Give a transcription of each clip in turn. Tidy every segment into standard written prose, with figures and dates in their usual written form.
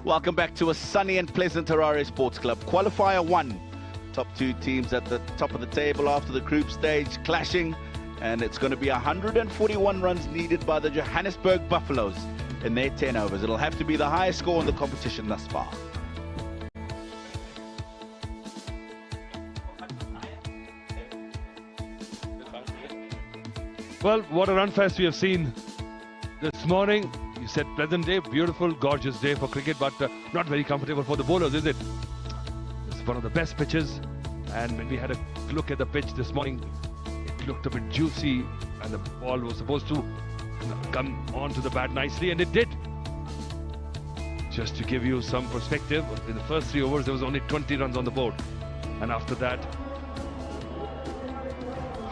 Welcome back to a sunny and pleasant Harare Sports Club. Qualifier 1. Top two teams at the top of the table after the group stage clashing. And it's going to be 141 runs needed by the Johannesburg Buffaloes in their 10 overs. It'll have to be the highest score in the competition thus far. Well, what a run fest we have seen this morning. You said pleasant day, beautiful, gorgeous day for cricket, but not very comfortable for the bowlers, is it? It's one of the best pitches, and when we had a look at the pitch this morning, it looked a bit juicy, and the ball was supposed to come onto the bat nicely, and it did. Just to give you some perspective, in the first 3 overs, there was only 20 runs on the board, and after that,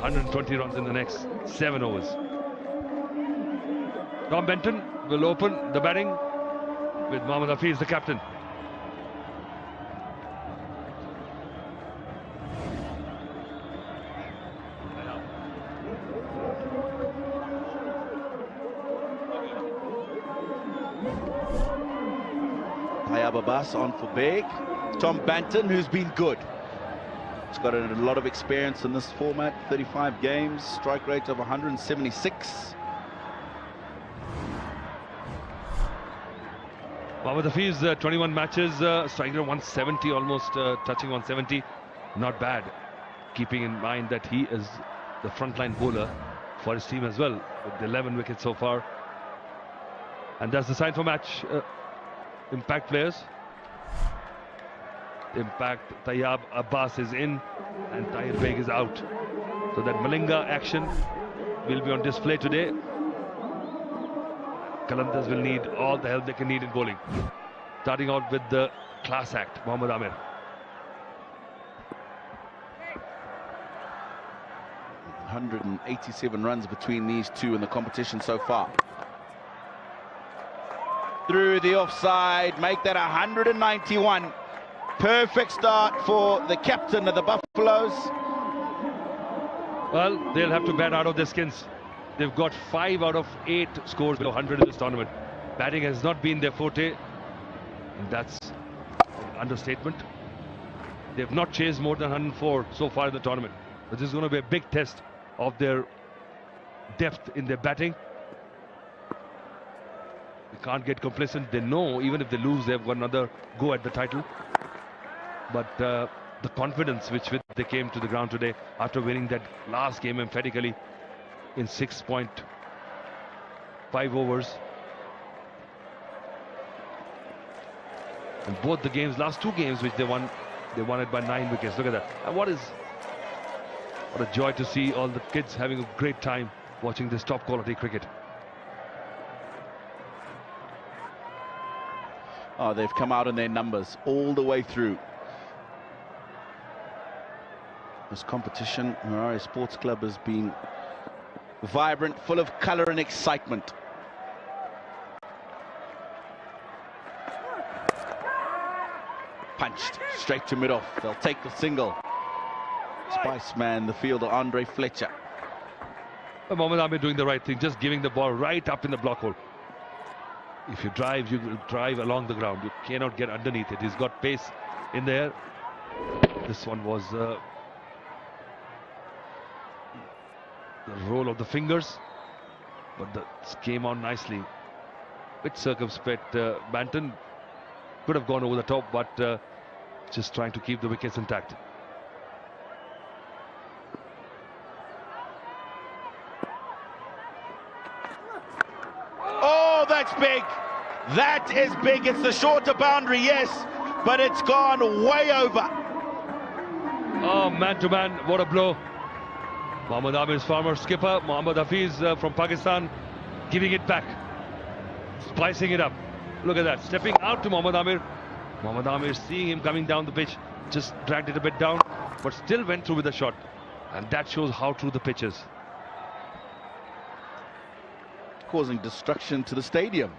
120 runs in the next 7 overs. Tom Benton will open the batting with Mohammad Hafiz, the captain. Tayyab Abbas on for big. Tom Benton, who's been good. He's got a lot of experience in this format, 35 games, strike rate of 176. Mohammad Hafiz, 21 matches, striking at 170, almost touching 170. Not bad, keeping in mind that he is the frontline bowler for his team as well, with 11 wickets so far. And that's the sign for match impact players. Impact, Tayyab Abbas is in and Tahir Beg is out. So that Malinga action will be on display today. Qalandars will need all the help they can need in bowling. Starting out with the class act, Mohammad Amir. .187 runs between these two in the competition so far. Through the offside, make that 191. Perfect start for the captain of the Buffaloes. Well, they'll have to bat out of their skins. They've got 5 out of 8 scores below 100 in this tournament. Batting has not been their forte, and that's an understatement. They've not chased more than 104 so far in the tournament. But this is going to be a big test of their depth in their batting. They can't get complacent. They know even if they lose, they've got another go at the title. But the confidence with which they came to the ground today after winning that last game emphatically in 6.5 overs. And both the games, last 2 games which they won it by 9 wickets. Look at that. And what a joy to see all the kids having a great time watching this top quality cricket. Oh, they've come out in their numbers all the way through. This competition, Harare Sports Club, has been vibrant, full of colour and excitement. Punched straight to mid-off. They'll take the single. Spiceman, the fielder, Andre Fletcher. Mohammad Amir doing the right thing, just giving the ball right up in the block hole. If you drive, you will drive along the ground. You cannot get underneath it. He's got pace in there. This one was the roll of the fingers, but this came on nicely. Bit circumspect. Banton could have gone over the top, but just trying to keep the wickets intact. Oh, that's big. That is big. It's the shorter boundary, yes, but it's gone way over. Oh, man to man, what a blow. Mohammad Amir's former skipper, Mohammad Hafiz from Pakistan, giving it back, spicing it up. Look at that, stepping out to Mohammad Amir. Mohammad Amir, seeing him coming down the pitch, just dragged it a bit down, but still went through with the shot. And that shows how true the pitch is. Causing destruction to the stadium.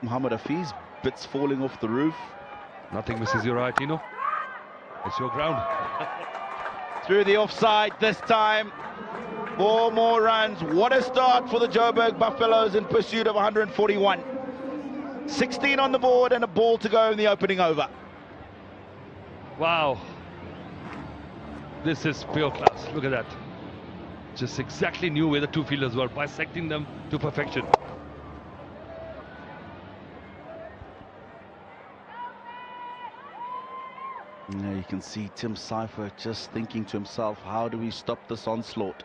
Mohammad Hafiz, bits falling off the roof. Nothing misses your eye, Tino. It's your ground. Through the offside this time. 4 more runs. What a start for the Joburg Buffaloes in pursuit of 141. 16 on the board and a ball to go in the opening over. Wow. This is pure class. Look at that. Just exactly knew where the two fielders were, bisecting them to perfection. Yeah, you can see Tim Cypher just thinking to himself, how do we stop this onslaught?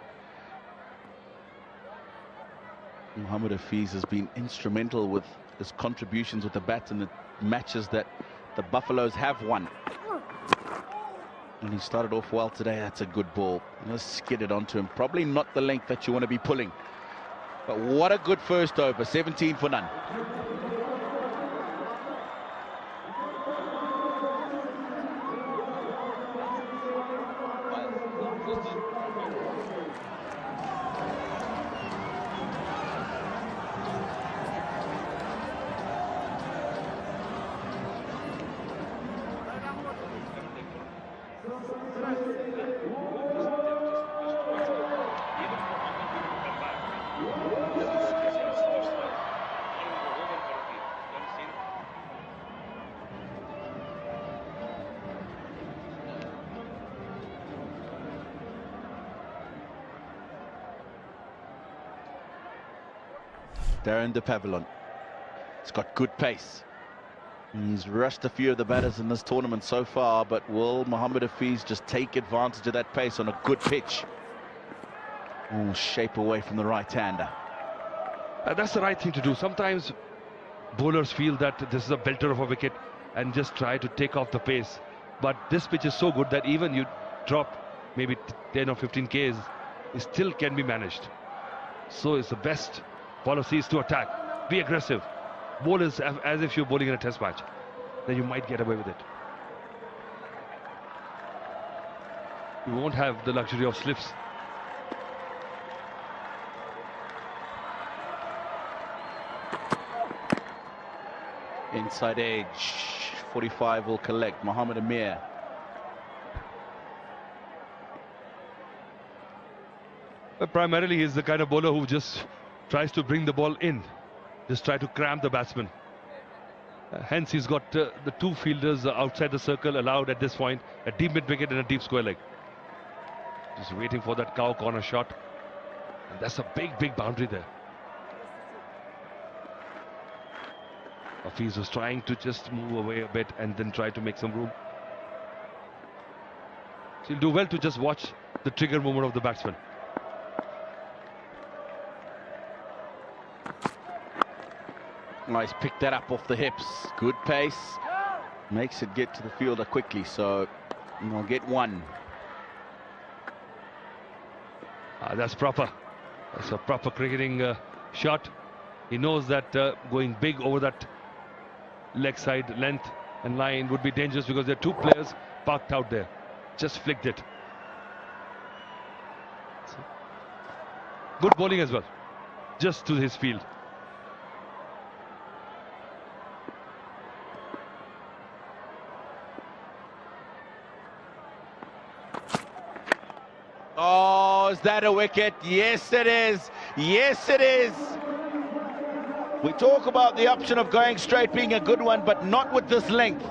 Mohamed Hafiz has been instrumental with his contributions with the bat in the matches that the Buffaloes have won. And he started off well today. That's a good ball. Just skid it onto him. Probably not the length that you want to be pulling. But what a good first over. 17 for none. Darren de Pavillon. It's got good pace. He's rushed a few of the batters in this tournament so far, but will Mohamed Hafiz just take advantage of that pace on a good pitch? Oh, shape away from the right-hander. That's the right thing to do. Sometimes bowlers feel that this is a belter of a wicket and just try to take off the pace. But this pitch is so good that even you drop maybe 10 or 15 Ks, it still can be managed. So it's the best policies to attack. Be aggressive. Bowl as if you're bowling in a test match. Then you might get away with it. You won't have the luxury of slips. Inside edge. 45 will collect. Mohamed Amir. But primarily he's the kind of bowler who just tries to bring the ball in. Just try to cramp the batsman. Hence he's got the two fielders outside the circle allowed at this point. A deep mid-wicket and a deep square leg. Just waiting for that cow corner shot. And that's a big boundary there. Hafiz was trying to just move away a bit and then try to make some room. So he'll do well to just watch the trigger movement of the batsman. Nice, pick that up off the hips. Good pace. Makes it get to the fielder quickly, so they'll get one. That's proper. That's a proper cricketing shot. He knows that going big over that leg side length and line would be dangerous because there are two players parked out there. Just flicked it. Good bowling as well. Just to his field. Oh, is that a wicket? Yes, it is. Yes, it is. We talk about the option of going straight being a good one, but not with this length.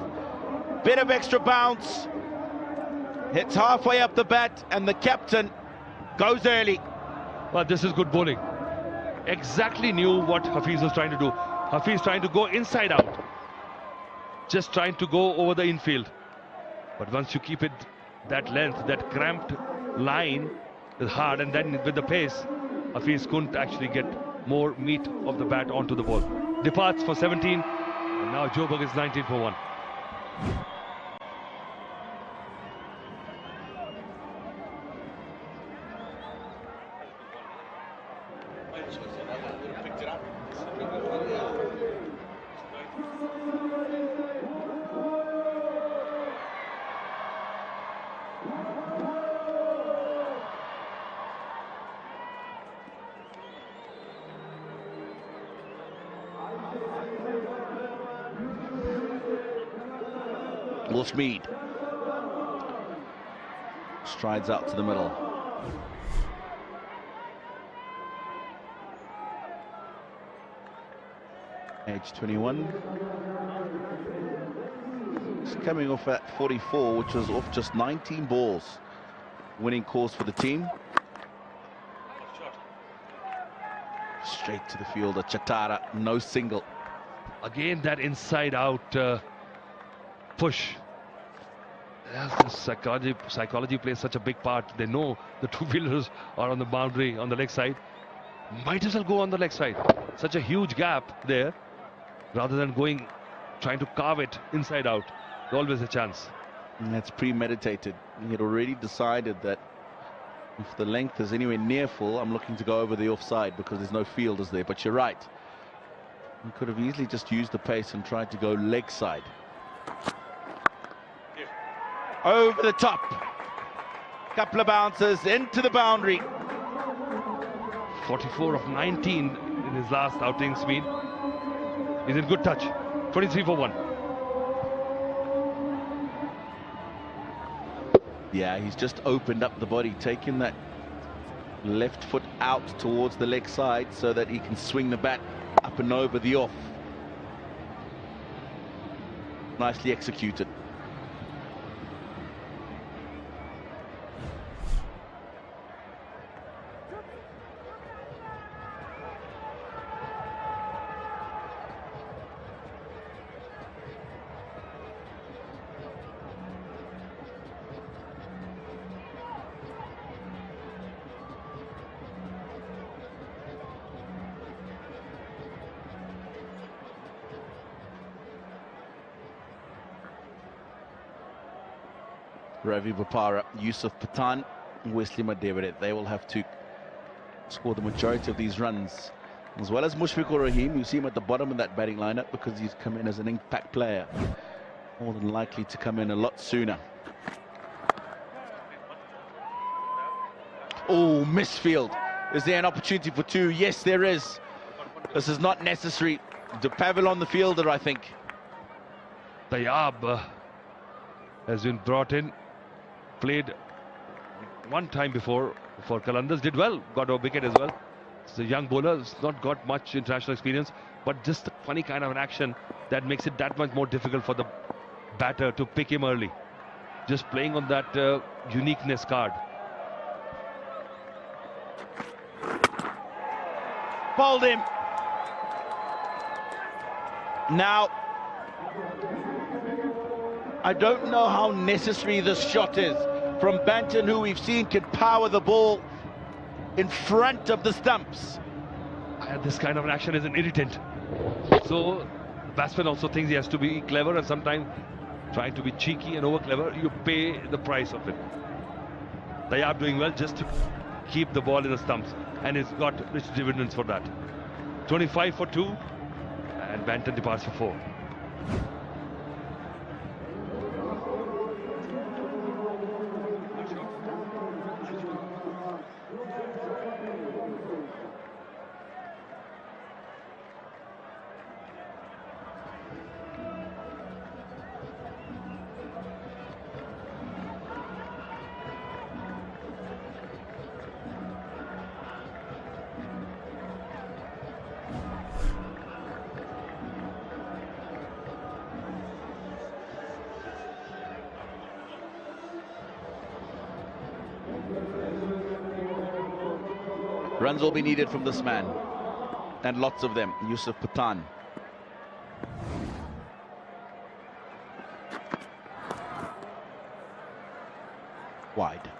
Bit of extra bounce. Hits halfway up the bat, and the captain goes early. Well, this is good bowling. Exactly knew what Hafiz was trying to do. Hafiz trying to go inside out. Just trying to go over the infield. But once you keep it that length, that cramped line is hard, and then with the pace, Hafiz couldn't actually get more meat of the bat onto the ball. Departs for 17, and now JOBURG is 19 for 1. Mead strides out to the middle. age 21. He's coming off at 44, which was off just 19 balls. Winning course for the team. Straight to the fielder, Chatara, no single. Again, that inside-out push. Yes, the psychology plays such a big part. They know the two fielders are on the boundary on the leg side. Might as well go on the leg side. Such a huge gap there, rather than trying to carve it inside out. There's always a chance. And that's premeditated. He had already decided that if the length is anywhere near full, I'm looking to go over the offside because there's no fielders there. But you're right. He could have easily just used the pace and tried to go leg side. Over the top. Couple of bounces into the boundary. 44 of 19 in his last outing speed. He's in good touch. 23 for 1. Yeah, he's just opened up the body, taking that left foot out towards the leg side so that he can swing the bat up and over the off. Nicely executed. Ravi Bopara, Yusuf Pathan, Wesley Madevere, they will have to score the majority of these runs, as well as Mushfiqur Rahim. You see him at the bottom of that batting lineup because he's come in as an impact player, more than likely to come in a lot sooner. Oh, misfield. Is there an opportunity for 2? Yes, there is. This is not necessary. De Pavel, the fielder, I think. Tayyab has been brought in. Played one time before for Qalandars, did well, got a wicket as well. It's a young bowler, has not got much international experience, but just a funny kind of an action that makes it that much more difficult for the batter to pick him early. Just playing on that uniqueness card. Bowled him. Now, I don't know how necessary this shot is from Banton, who we've seen can power the ball in front of the stumps. This kind of an action is an irritant. So the batsman also thinks he has to be clever, and sometimes trying to be cheeky and over clever, you pay the price of it. Tayyab doing well just to keep the ball in the stumps, and he's got rich dividends for that. 25 for 2, and Banton departs for 4. Runs will be needed from this man, and lots of them. Yusuf Pathan. Wide.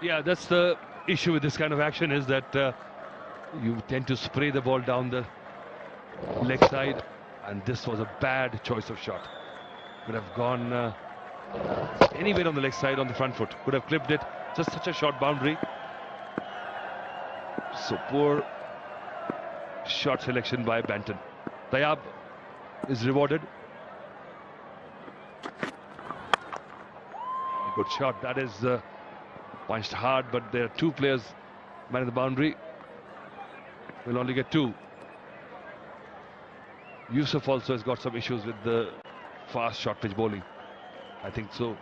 Yeah, that's the issue with this kind of action, is that you tend to spray the ball down the leg side, and this was a bad choice of shot. Could have gone anywhere on the leg side on the front foot. Could have clipped it. Just such a short boundary. So poor shot selection by Banton. Tayyab is rewarded. Good shot. That is punched hard, but there are 2 players manning the boundary. Will only get 2. Yusuf also has got some issues with the fast short pitch bowling. I think so.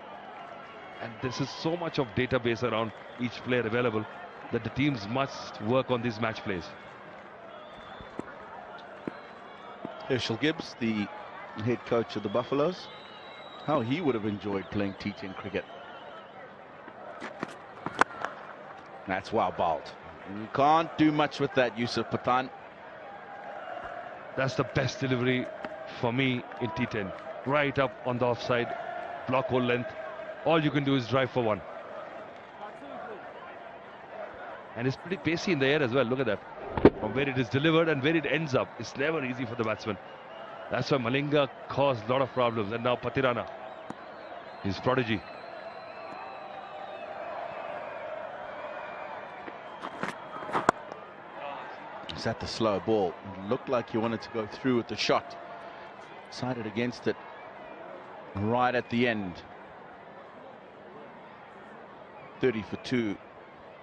And this is so much of database around each player available that the teams must work on these match plays. Herschel Gibbs, the head coach of the Buffaloes, how he would have enjoyed playing T10 cricket. That's well bowled. You can't do much with that, Yusuf Pathan. That's the best delivery for me in T10. Right up on the offside, block whole length. All you can do is drive for one. And it's pretty pacey in the air as well. Look at that. From where it is delivered and where it ends up, it's never easy for the batsman. That's why Malinga caused a lot of problems. And now Patirana, his prodigy. Is that the slow ball? It looked like he wanted to go through with the shot. Decided against it right at the end. 30 for 2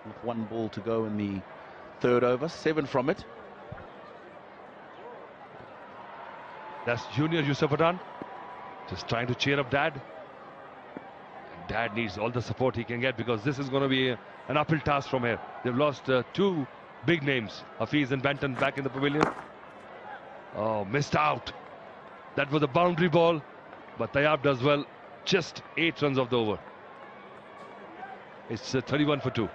with one ball to go in the third over. 7 from it. That's Junior Yusuf Pathan, just trying to cheer up Dad. And Dad needs all the support he can get, because this is going to be an uphill task from here. They've lost two big names, Hafiz and Benton, back in the pavilion. Oh, missed out. That was a boundary ball, but Tayyab does well. Just 8 runs of the over. It's 31 for 2.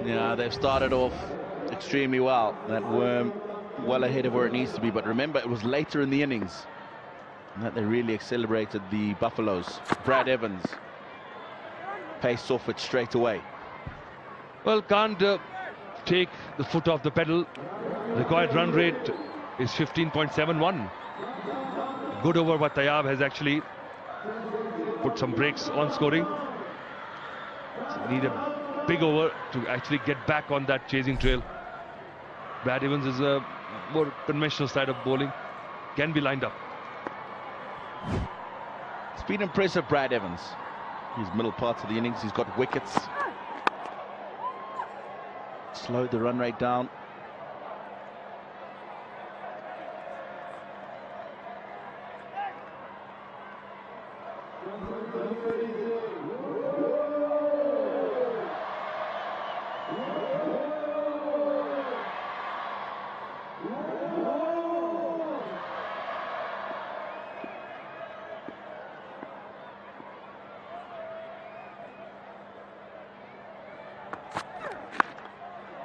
Yeah, they've started off extremely well. That worm well ahead of where it needs to be. But remember, it was later in the innings that they really accelerated the Buffaloes. Brad Evans paced off it straight away. Well, can't take the foot off the pedal. Required run rate is 15.71. Good over, but Tayyab has actually put some brakes on scoring. So need a big over to actually get back on that chasing trail. Brad Evans is a more conventional side of bowling, can be lined up. It's been impressive, Brad Evans. His middle parts of the innings, he's got wickets. Slowed the run rate down.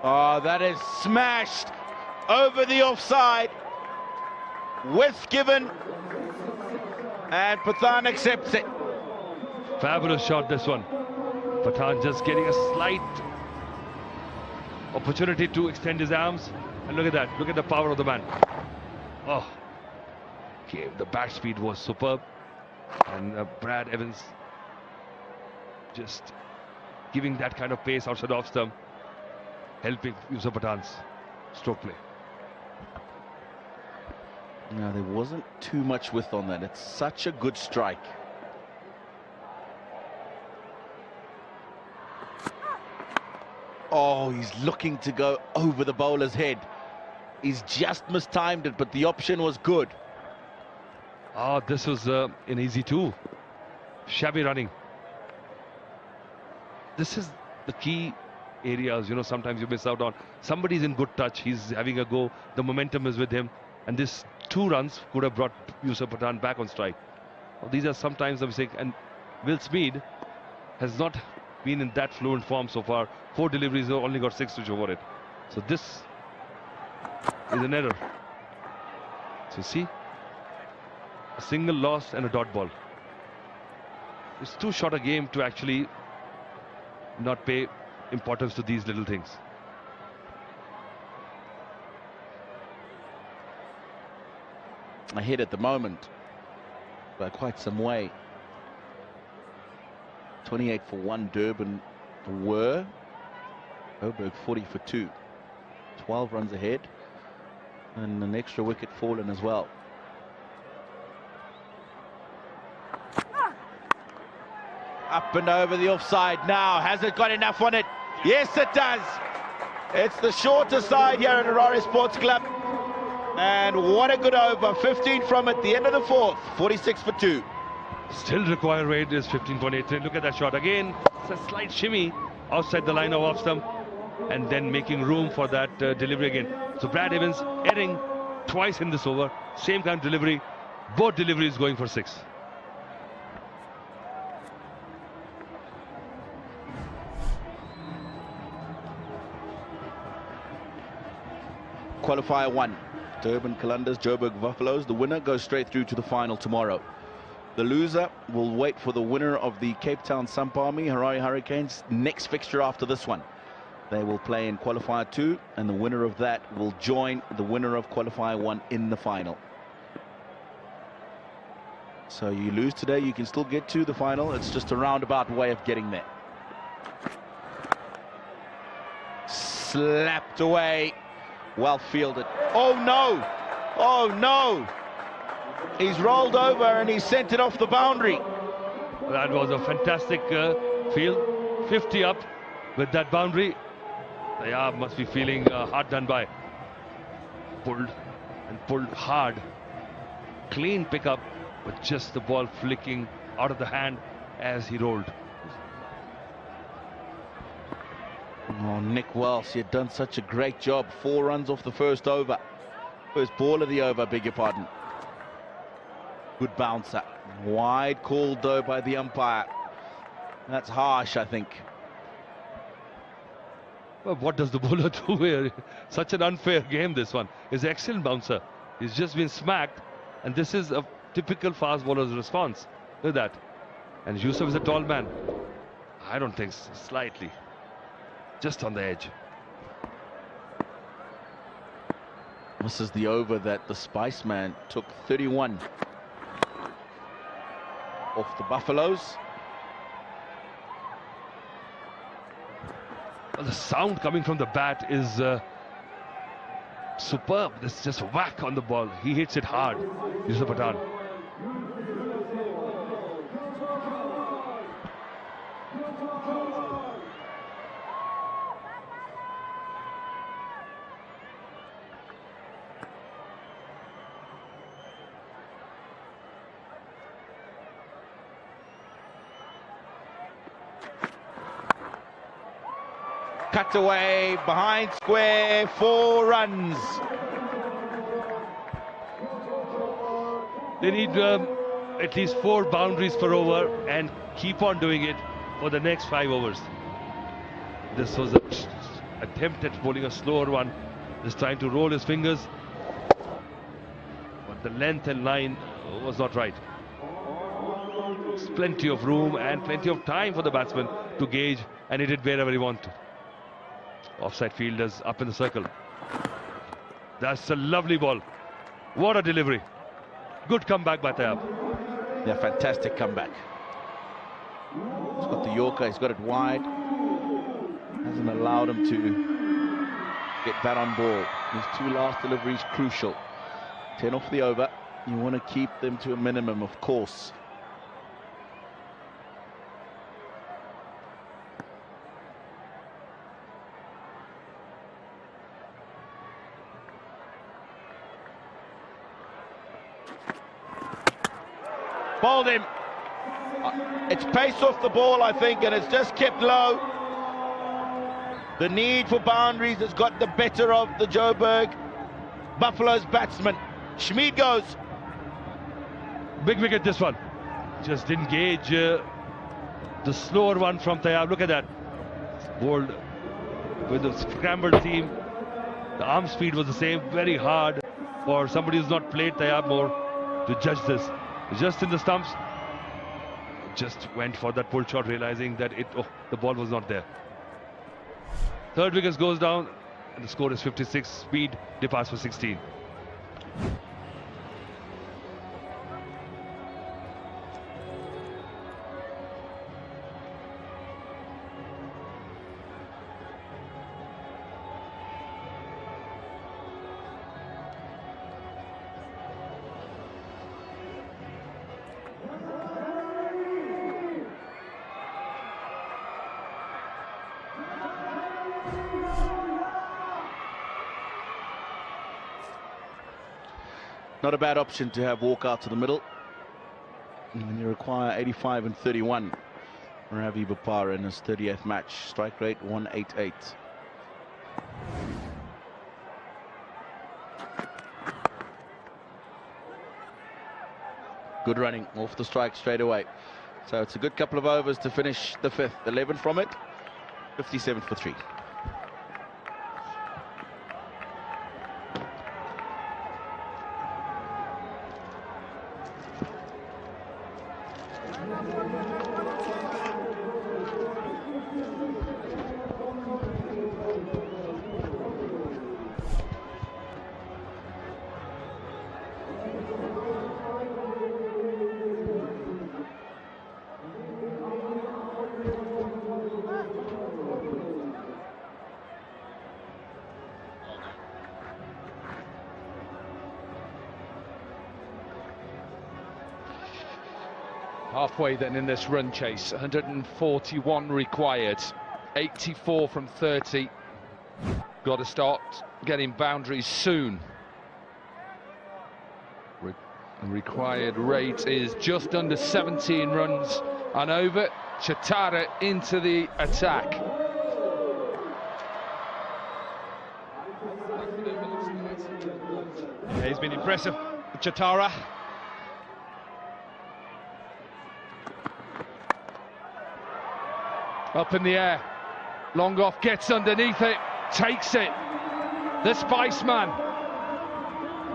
Oh, that is smashed over the offside. Whiff given, and Pathan accepts it. Fabulous shot, this one. Pathan just getting a slight opportunity to extend his arms. And look at that. Look at the power of the man. Oh, okay, the bat speed was superb. And Brad Evans just giving that kind of pace outside off stump, helping Yusuf Pathan's stroke play. No, there wasn't too much width on that. It's such a good strike. Oh, he's looking to go over the bowler's head. He's just mistimed it, but the option was good. Oh, this was an easy two. Shabby running. This is the key areas, you know, sometimes you miss out on. Somebody's in good touch, he's having a go, the momentum is with him, and this 2 runs could have brought Yusuf Pathan back on strike. Well, these are sometimes the mistake, and Will Smeed has not been in that fluent form so far. 4 deliveries, only got 6 to show for it. So this is an error. So see, a single loss and a dot ball. It's too short a game to actually not pay importance to these little things. Ahead at the moment by quite some way. 28 for 1 Durban were. JOBURG 40 for 2. 12 runs ahead. And an extra wicket fallen as well. Up and over the offside now. Has it got enough on it? Yes, it does. It's the shorter side here at Harare Sports Club. And what a good over. 15 from at the end of the fourth. 46 for 2. Still required rate is 15.83. Look at that shot again. It's a slight shimmy outside the line of off stump, and then making room for that delivery again. So Brad Evans erring twice in this over. Same kind of delivery. Both deliveries going for 6. Qualifier 1. Durban Qalandars, JOBURG Buffaloes. The winner goes straight through to the final tomorrow. The loser will wait for the winner of the Cape Town Sampami Harare Hurricanes next fixture after this one. They will play in Qualifier 2, and the winner of that will join the winner of Qualifier 1 in the final. So you lose today, you can still get to the final. It's just a roundabout way of getting there. Slapped away. Well fielded. Oh no! Oh no! He's rolled over and he sent it off the boundary. That was a fantastic field. 50 up with that boundary. Yeah, must be feeling hard done by. Pulled and pulled hard. Clean pickup, but just the ball flicking out of the hand as he rolled. Oh, Nick Wells, he had done such a great job. 4 runs off the first over. First ball of the over, beg your pardon. Good bouncer. Wide called though by the umpire. That's harsh, I think. Well, what does the bowler do here? Such an unfair game, this one. He's an excellent bouncer. He's just been smacked, and this is a typical fast bowler's response. Look at that. And Yusuf is a tall man. I don't think so. Slightly. Just on the edge. This is the over that the Spiceman took. 31 off the Buffaloes. Well, the sound coming from the bat is superb. This is just whack on the ball. He hits it hard. Yusuf Pathan. Cut away, behind square, 4 runs. They need at least 4 boundaries per over and keep on doing it for the next 5 overs. This was an attempt at bowling a slower one, just trying to roll his fingers, but the length and line was not right. There's plenty of room and plenty of time for the batsman to gauge and hit it wherever he wanted. Offside fielders up in the circle. That's a lovely ball. What a delivery. Good comeback by Tayyab. Yeah, fantastic comeback. He's got the Yorker, he's got it wide. Hasn't allowed him to get that on ball. His 2 last deliveries crucial. 10 off the over. You want to keep them to a minimum, of course. Bowled him. It's pace off the ball, I think, and it's just kept low. The need for boundaries has got the better of the JOBURG Buffaloes batsman. Schmid goes. Big wicket, this one. Just didn't gauge the slower one from Tayyab. Look at that. Bowled with a scrambled team. The arm speed was the same. Very hard for somebody who's not played Tayyab more to judge this. Just in the stumps, just went for that pull shot, realizing that the ball was not there. 3rd wicket goes down, and the score is 56. Speed departs for 16. Not a bad option to have walk out to the middle. And when you require 85 and 31, Ravi Bopara in his 30th match, strike rate 188. Good running off the strike straight away. So it's a good couple of overs to finish the 5th. 11 from it, 57 for 3. Halfway then in this run chase, 141 required, 84 from 30. Got to start getting boundaries soon. Required rate is just under 17 runs and over. Chatara into the attack. Yeah, he's been impressive, Chatara. Up in the air, long off, gets underneath it, takes it, the Spiceman.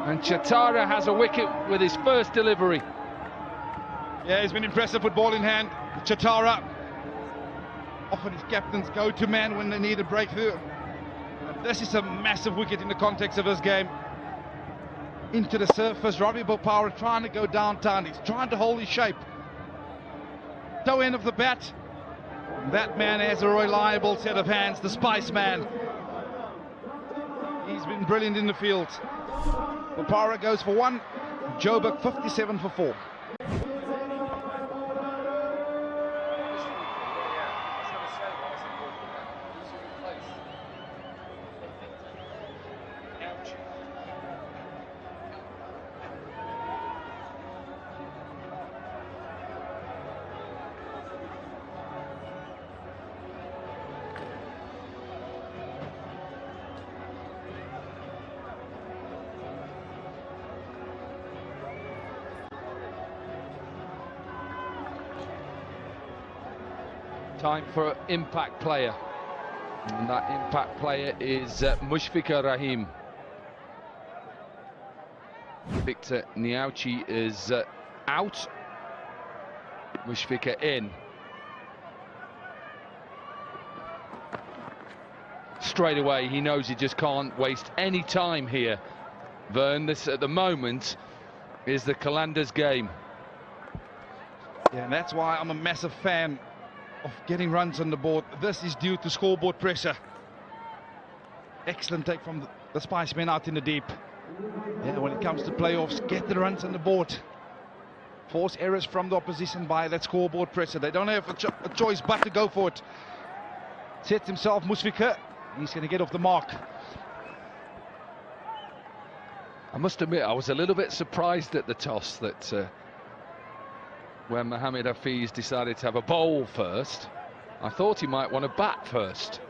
And Chatara has a wicket with his first delivery. Yeah, he's been impressive with ball in hand. Chatara, often his captain's go-to man when they need a breakthrough. And this is a massive wicket in the context of his game. Into the surface, Ravi Bopara trying to go downtown, he's trying to hold his shape. Toe end of the bat. That man has a reliable set of hands, the Spiceman. He's been brilliant in the field. Bopara goes for 1, JOBURG 57 for 4. Time for an impact player, and that impact player is Mushfiqur Rahim. Victor Niauchi is out, Mushfiqur in. Straight away he knows he just can't waste any time here. Vern, this at the moment is the Qalandars game. Yeah, and that's why I'm a massive fan of getting runs on the board. This is due to scoreboard pressure. Excellent take from the Spiceman out in the deep. Yeah, when it comes to playoffs, get the runs on the board. Force errors from the opposition by that scoreboard pressure. They don't have a choice but to go for it. Sets himself, Mushfiqur. He's going to get off the mark. I must admit, I was a little bit surprised at the toss that when Mohamed Hafiz decided to have a bowl first. I thought he might want to bat first.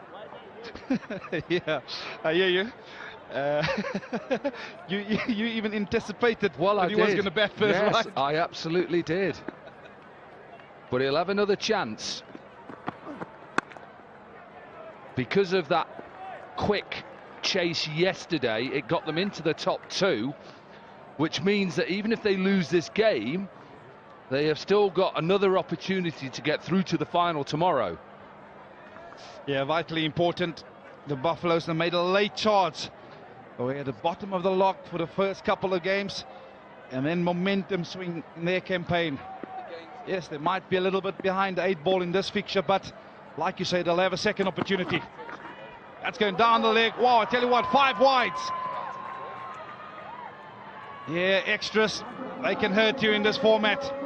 Yeah, I hear you. You even anticipated that he was going to bat first, yes, right? I absolutely did. But he'll have another chance. Because of that quick chase yesterday, it got them into the top 2, which means that even if they lose this game, they have still got another opportunity to get through to the final tomorrow. Yeah, vitally important. The Buffaloes have made a late charge. We're at the bottom of the lock for the first couple of games, and then momentum swing in their campaign. Yes, they might be a little bit behind the 8 ball in this fixture, but like you say, they'll have a second opportunity. That's going down the leg. Wow, I tell you what, 5 wides. Yeah, extras, they can hurt you in this format.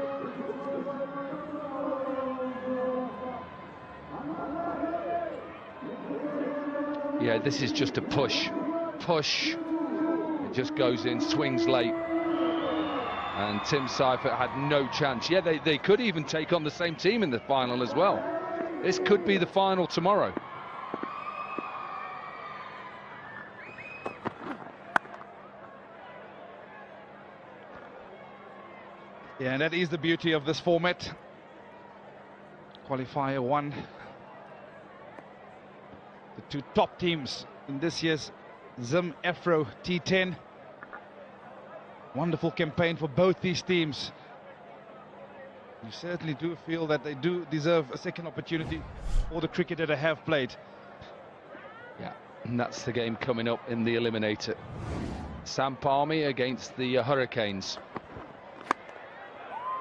Yeah, this is just a push. It just goes in, swings late. And Tim Seifert had no chance. Yeah, they could even take on the same team in the final as well. This could be the final tomorrow. Yeah, and that is the beauty of this format. Qualifier 1. The two top teams in this year's Zim Afro T10. Wonderful campaign for both these teams. You certainly do feel that they do deserve a second opportunity for the cricket that they have played. Yeah, and that's the game coming up in the eliminator. Sam Palmy against the Hurricanes.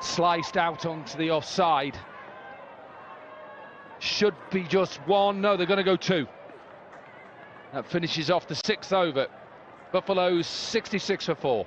Sliced out onto the offside. Should be just one. No, they're going to go two. That finishes off the 6th over. Buffaloes 66 for 4.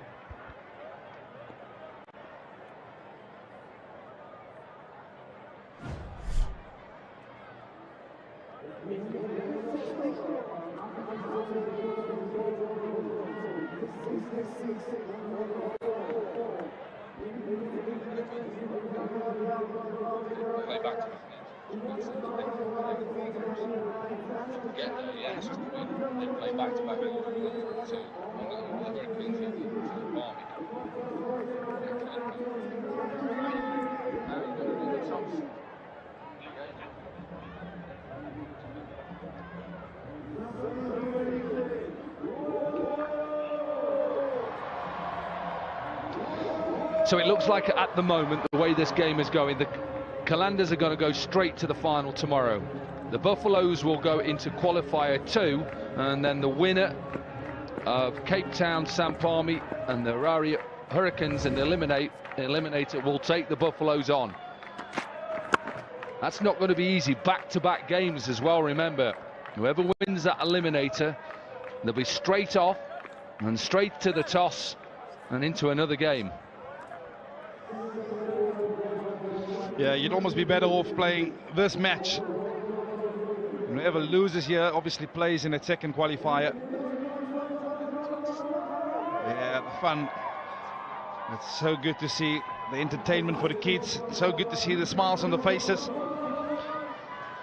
So it looks like at the moment, the way this game is going, the Qalandars are going to go straight to the final tomorrow. The Buffaloes will go into qualifier 2, and then the winner of Cape Town, Sam Palmy, and the Harare Hurricanes in the eliminator will take the Buffaloes on. That's not going to be easy. Back-to-back games as well, remember. Whoever wins that eliminator, they'll be straight off and straight to the toss and into another game. Yeah, you'd almost be better off playing this match. Whoever loses here obviously plays in a second qualifier. Yeah, the fun. It's so good to see the entertainment for the kids. So good to see the smiles on the faces.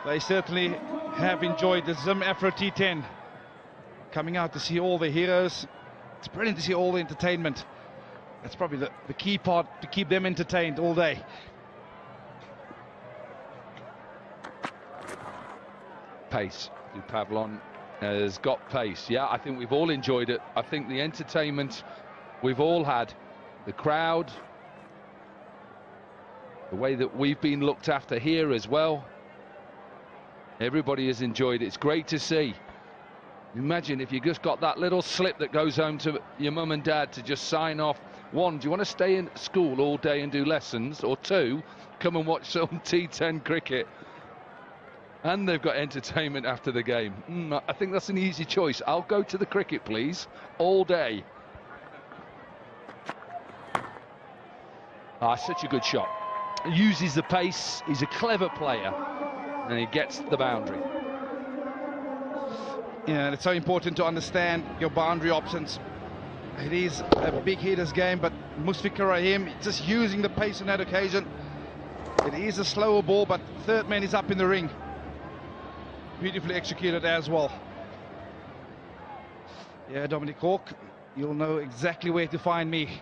They certainly have enjoyed the Zim Afro T10. Coming out to see all the heroes. It's brilliant to see all the entertainment. That's probably the key part, to keep them entertained all day. Pace. Pavlon has got pace. Yeah, I think we've all enjoyed it. I think the entertainment we've all had, the crowd, the way that we've been looked after here as well. Everybody has enjoyed it. It's great to see. Imagine if you just got that little slip that goes home to your mum and dad to just sign off. 1, do you want to stay in school all day and do lessons? Or 2, come and watch some T10 cricket. And they've got entertainment after the game. I think that's an easy choice. I'll go to the cricket, please, all day. Such a good shot. He uses the pace. He's a clever player. And he gets the boundary. Yeah, and it's so important to understand your boundary options. It is a big hitters game, but Musfiqur Rahim just using the pace on that occasion. It is a slower ball, but third man is up in the ring. Beautifully executed as well. Yeah, Dominic Hawk, you'll know exactly where to find me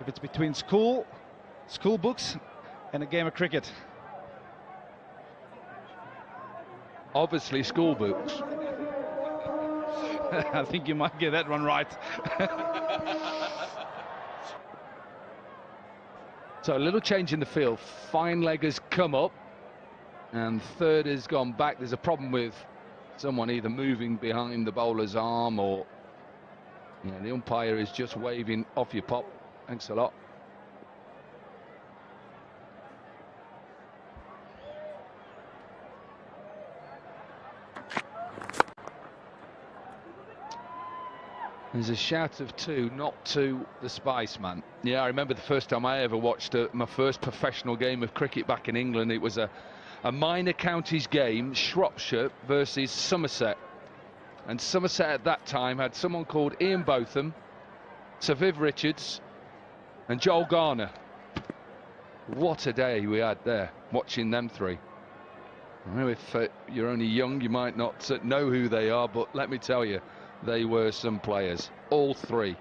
if it's between school books and a game of cricket. Obviously school books. I think you might get that one right. So a little change in the field. Fine leg has come up and third has gone back. There's a problem with someone either moving behind the bowler's arm or the umpire is just waving off your pop. Thanks a lot. There's a shout of 2, not to the Spiceman. Yeah, I remember the first time I ever watched my first professional game of cricket back in England. It was a minor counties game, Shropshire versus Somerset. And Somerset at that time had someone called Ian Botham, Sir Viv Richards, and Joel Garner. What a day we had there, watching them three. I know if you're only young, you might not know who they are, but let me tell you, they were some players. All three.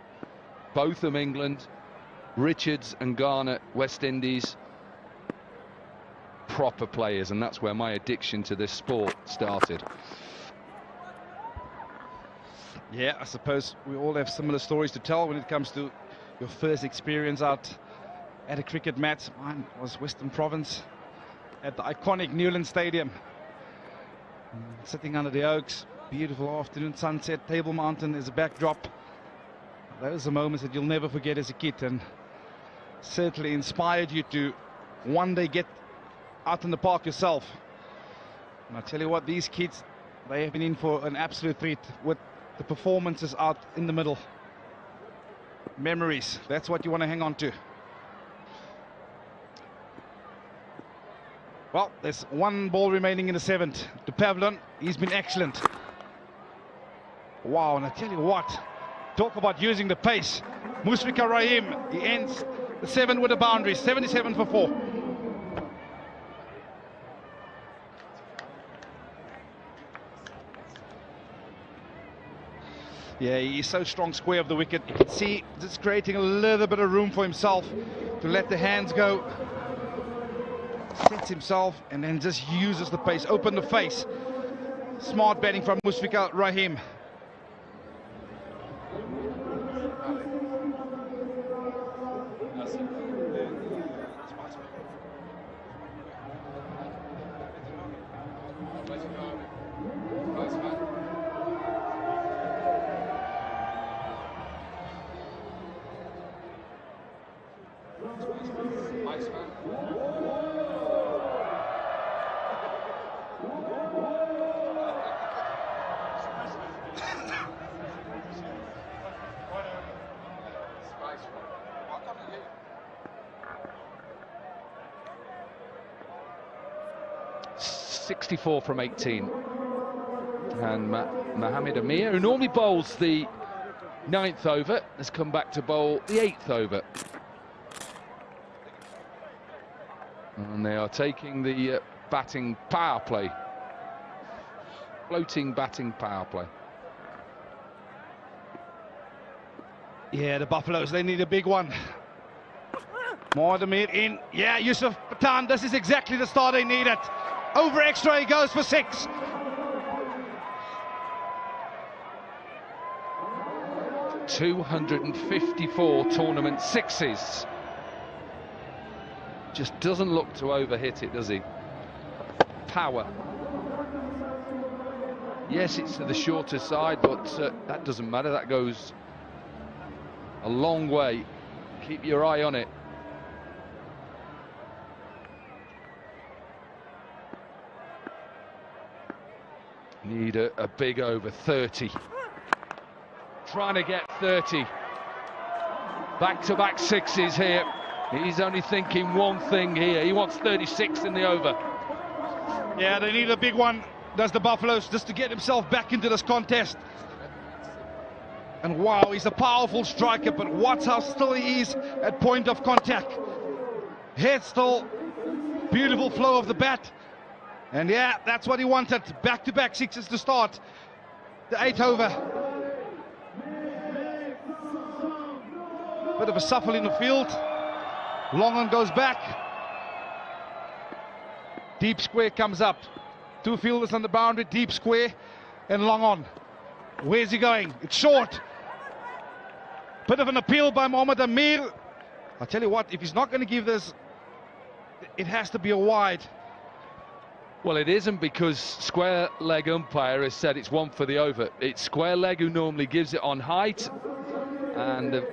Both from England, Richards and Garner, West Indies. Proper players, and that's where my addiction to this sport started. Yeah, I suppose we all have similar stories to tell when it comes to your first experience out at a cricket match. Mine was Western Province at the iconic Newland Stadium. Sitting under the oaks, beautiful afternoon sunset, Table Mountain is a backdrop. Those are moments that you'll never forget as a kid, and certainly inspired you to one day get out in the park yourself. And I tell you what, these kids, they have been in for an absolute treat with the performances out in the middle. Memories, that's what you want to hang on to. Well, there's one ball remaining in the 7th. To Pavlon, he's been excellent. Wow, and I tell you what, talk about using the pace. Musfika Rahim, he ends the 7 with a boundary, 77 for 4. Yeah, he's so strong square of the wicket. You can see just creating a little bit of room for himself to let the hands go. Sets himself and then just uses the pace, open the face. Smart batting from Musfika Rahim. .64 from 18, and Mohammed Amir, who normally bowls the 9th over, has come back to bowl the 8th over, and they are taking the batting power play, floating batting power play. Yeah, the Buffaloes, they need a big one. Mohammed Amir in. Yeah, Yusuf Pathan, this is exactly the start they needed. Over extra, he goes for 6. .254 tournament sixes. Just doesn't look to overhit it, does he? Power. Yes, it's to the shorter side, but that doesn't matter. That goes a long way. Keep your eye on it. Need a big over, 30. Trying to get 30. Back-to-back sixes here. He's only thinking one thing here. He wants 36 in the over. Yeah, they need a big one, does the Buffaloes, just to get himself back into this contest. And wow, he's a powerful striker, but watch how still he is at point of contact. Head still, beautiful flow of the bat. And yeah, that's what he wanted. Back-to-back sixes to start the 8th over. Bit of a shuffle in the field. Long on goes back. Deep square comes up. 2 fielders on the boundary, deep square, and long on. Where's he going? It's short. Bit of an appeal by Mohammed Amir. I'll tell you what, if he's not going to give this, it has to be a wide. Well, it isn't, because square leg umpire has said it's 1 for the over. It's square leg who normally gives it on height, and the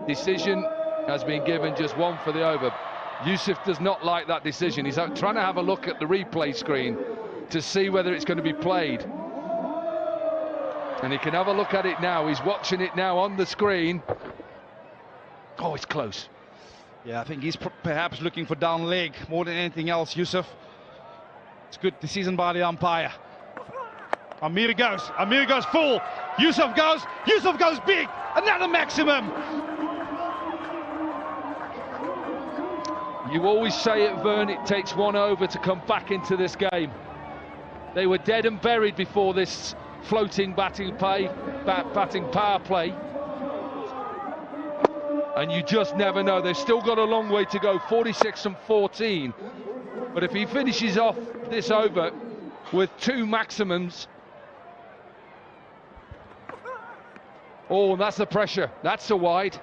decision has been given just 1 for the over. Yusuf does not like that decision. He's trying to have a look at the replay screen to see whether it's going to be played. And he can have a look at it now. He's watching it now on the screen. Oh, it's close. Yeah, I think he's perhaps looking for down leg more than anything else, Yusuf. It's good decision by the umpire. Amir goes full. Yusuf goes big. Another maximum. You always say it, Vern, it takes one over to come back into this game. They were dead and buried before this floating batting power play. And you just never know. They've still got a long way to go, 46 and 14. But if he finishes off this over with 2 maximums. Oh, that's the pressure. That's a wide.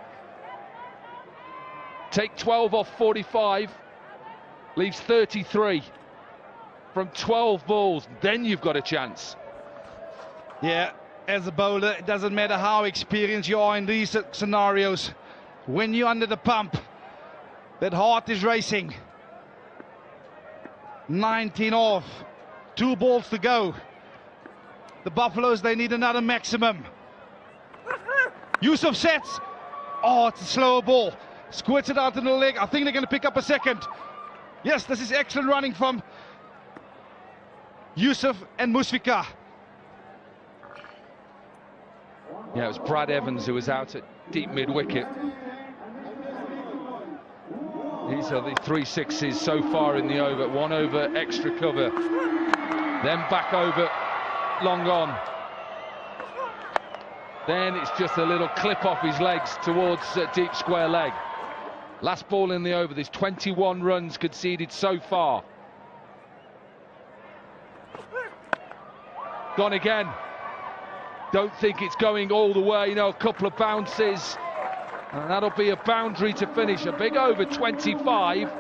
Take 12 off 45. Leaves 33 from 12 balls. Then you've got a chance. Yeah, as a bowler, it doesn't matter how experienced you are in these scenarios. When you're under the pump, that heart is racing. 19 off, 2 balls to go. The Buffaloes, they need another maximum. Yusuf sets. Oh, it's a slower ball. Squirts it out in the leg. I think they're going to pick up a second. Yes, this is excellent running from Yusuf and Musfika. Yeah, it was Brad Evans who was out at deep mid-wicket. These are the 3 sixes so far in the over. 1 over extra cover. Then back over, long on. Then it's just a little clip off his legs towards deep square leg. Last ball in the over. There's 21 runs conceded so far. Gone again. Don't think it's going all the way. You know, a couple of bounces. And that'll be a boundary to finish. A big over, 25.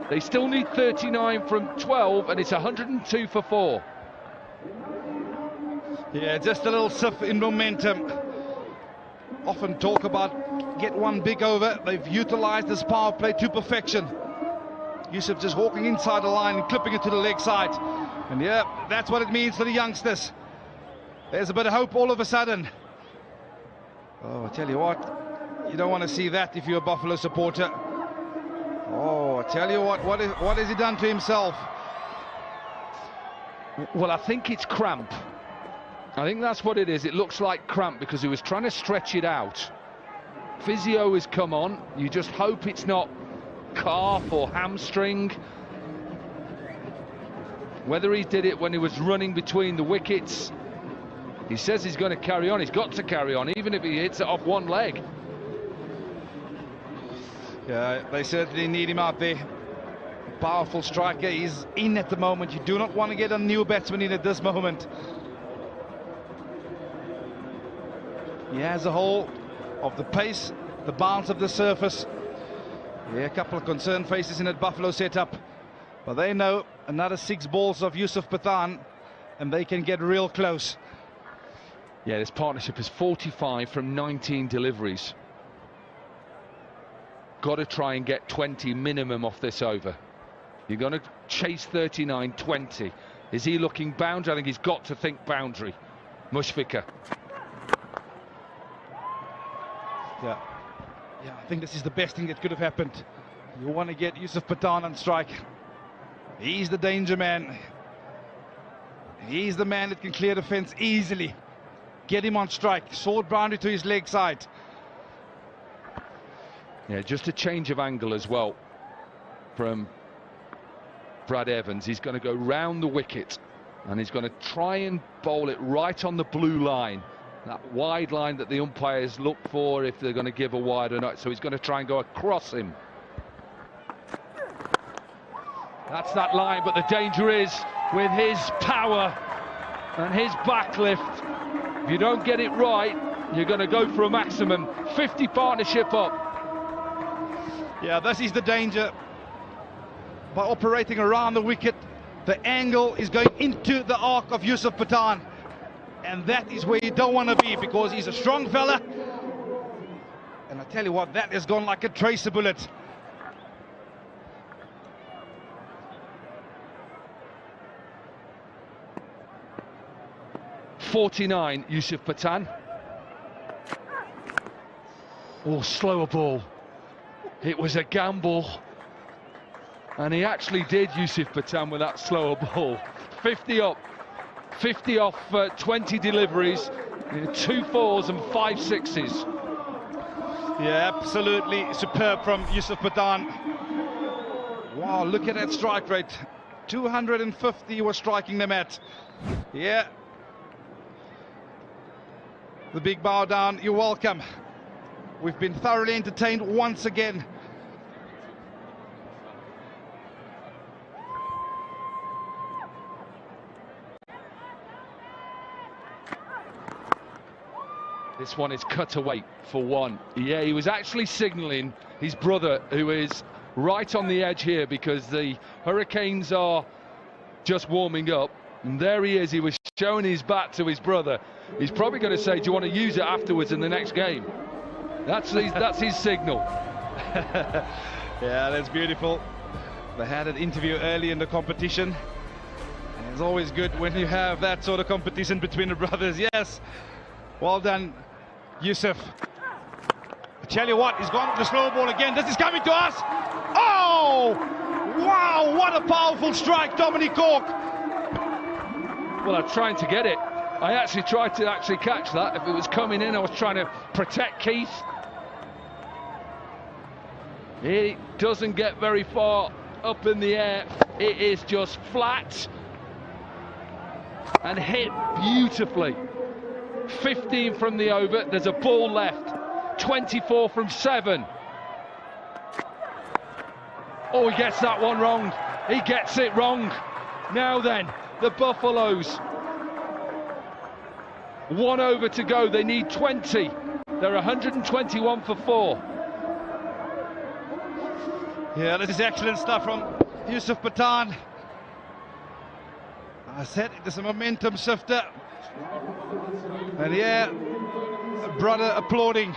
They still need 39 from 12, and it's 102 for 4. Yeah, just a little sift in momentum. Often talk about get one big over. They've utilised this power play to perfection. Yusuf just walking inside the line and clipping it to the leg side. And yeah, that's what it means for the youngsters. There's a bit of hope all of a sudden. Oh, I tell you what. You don't want to see that if you're a Buffalo supporter. Oh, I tell you what has he done to himself? Well, I think it's cramp. I think that's what it is. It looks like cramp because he was trying to stretch it out. Physio has come on. You just hope it's not calf or hamstring. Whether he did it when he was running between the wickets. He says he's going to carry on. He's got to carry on, even if he hits it off one leg. Yeah, they certainly need him out there. Powerful striker. He's in at the moment. You do not want to get a new batsman in at this moment. He has a hold of the pace, the bounce of the surface. Yeah, a couple of concerned faces in that Buffalo setup. But they know another 6 balls of Yusuf Pathan and they can get real close. Yeah, this partnership is 45 from 19 deliveries. Got to try and get 20 minimum off this over. You're going to chase 39, 20. Is he looking boundary? I think he's got to think boundary. Mushfiqur. Yeah, I think this is the best thing that could have happened. You want to get Yusuf Pathan on strike. He's the danger man. He's the man that can clear the fence easily. Get him on strike. Sword boundary to his leg side. Yeah, just a change of angle as well from Brad Evans. He's going to go round the wicket and he's going to try and bowl it right on the blue line. That wide line that the umpires look for if they're going to give a wide or not. So he's going to try and go across him. That's that line, but the danger is with his power and his backlift. If you don't get it right, you're going to go for a maximum. 50 partnership up. Yeah, this is the danger. By operating around the wicket, the angle is going into the arc of Yusuf Pathan. And that is where you don't want to be because he's a strong fella. And I tell you what, that has gone like a tracer bullet. .49, Yusuf Pathan. Oh, slower ball. It was a gamble. And he actually did, Yusuf Pathan, with that slower ball. 50 up. 50 off 20 deliveries, 2 4s and 5 6s. Yeah, absolutely superb from Yusuf Pathan. Wow, look at that strike rate. 250 was striking them at. Yeah. The big bow down, you're welcome. We've been thoroughly entertained once again. This one is cut away for one. Yeah, he was actually signalling his brother, who is right on the edge here, because the Hurricanes are just warming up. And there he is, he was showing his bat to his brother. He's probably going to say, do you want to use it afterwards in the next game? That's his signal. Yeah, that's beautiful. They had an interview early in the competition. And it's always good when you have that sort of competition between the brothers. Yes, well done, Yusuf. I tell you what, he's gone with the slow ball again. This is coming to us. Oh, wow, what a powerful strike, Dominic Cork. Well, I'm trying to get it. I actually tried to catch that. If it was coming in, I was trying to protect Keith. He doesn't get very far up in the air. It is just flat and hit beautifully. 15 from the over. There's a ball left. 24 from 7. Oh, he gets that one wrong. He gets it wrong. Now then, the Buffaloes. 1 over to go. They need 20. They're 121 for 4. Yeah, this is excellent stuff from Yusuf Pathan. I said it is a momentum shifter. And yeah, brother applauding.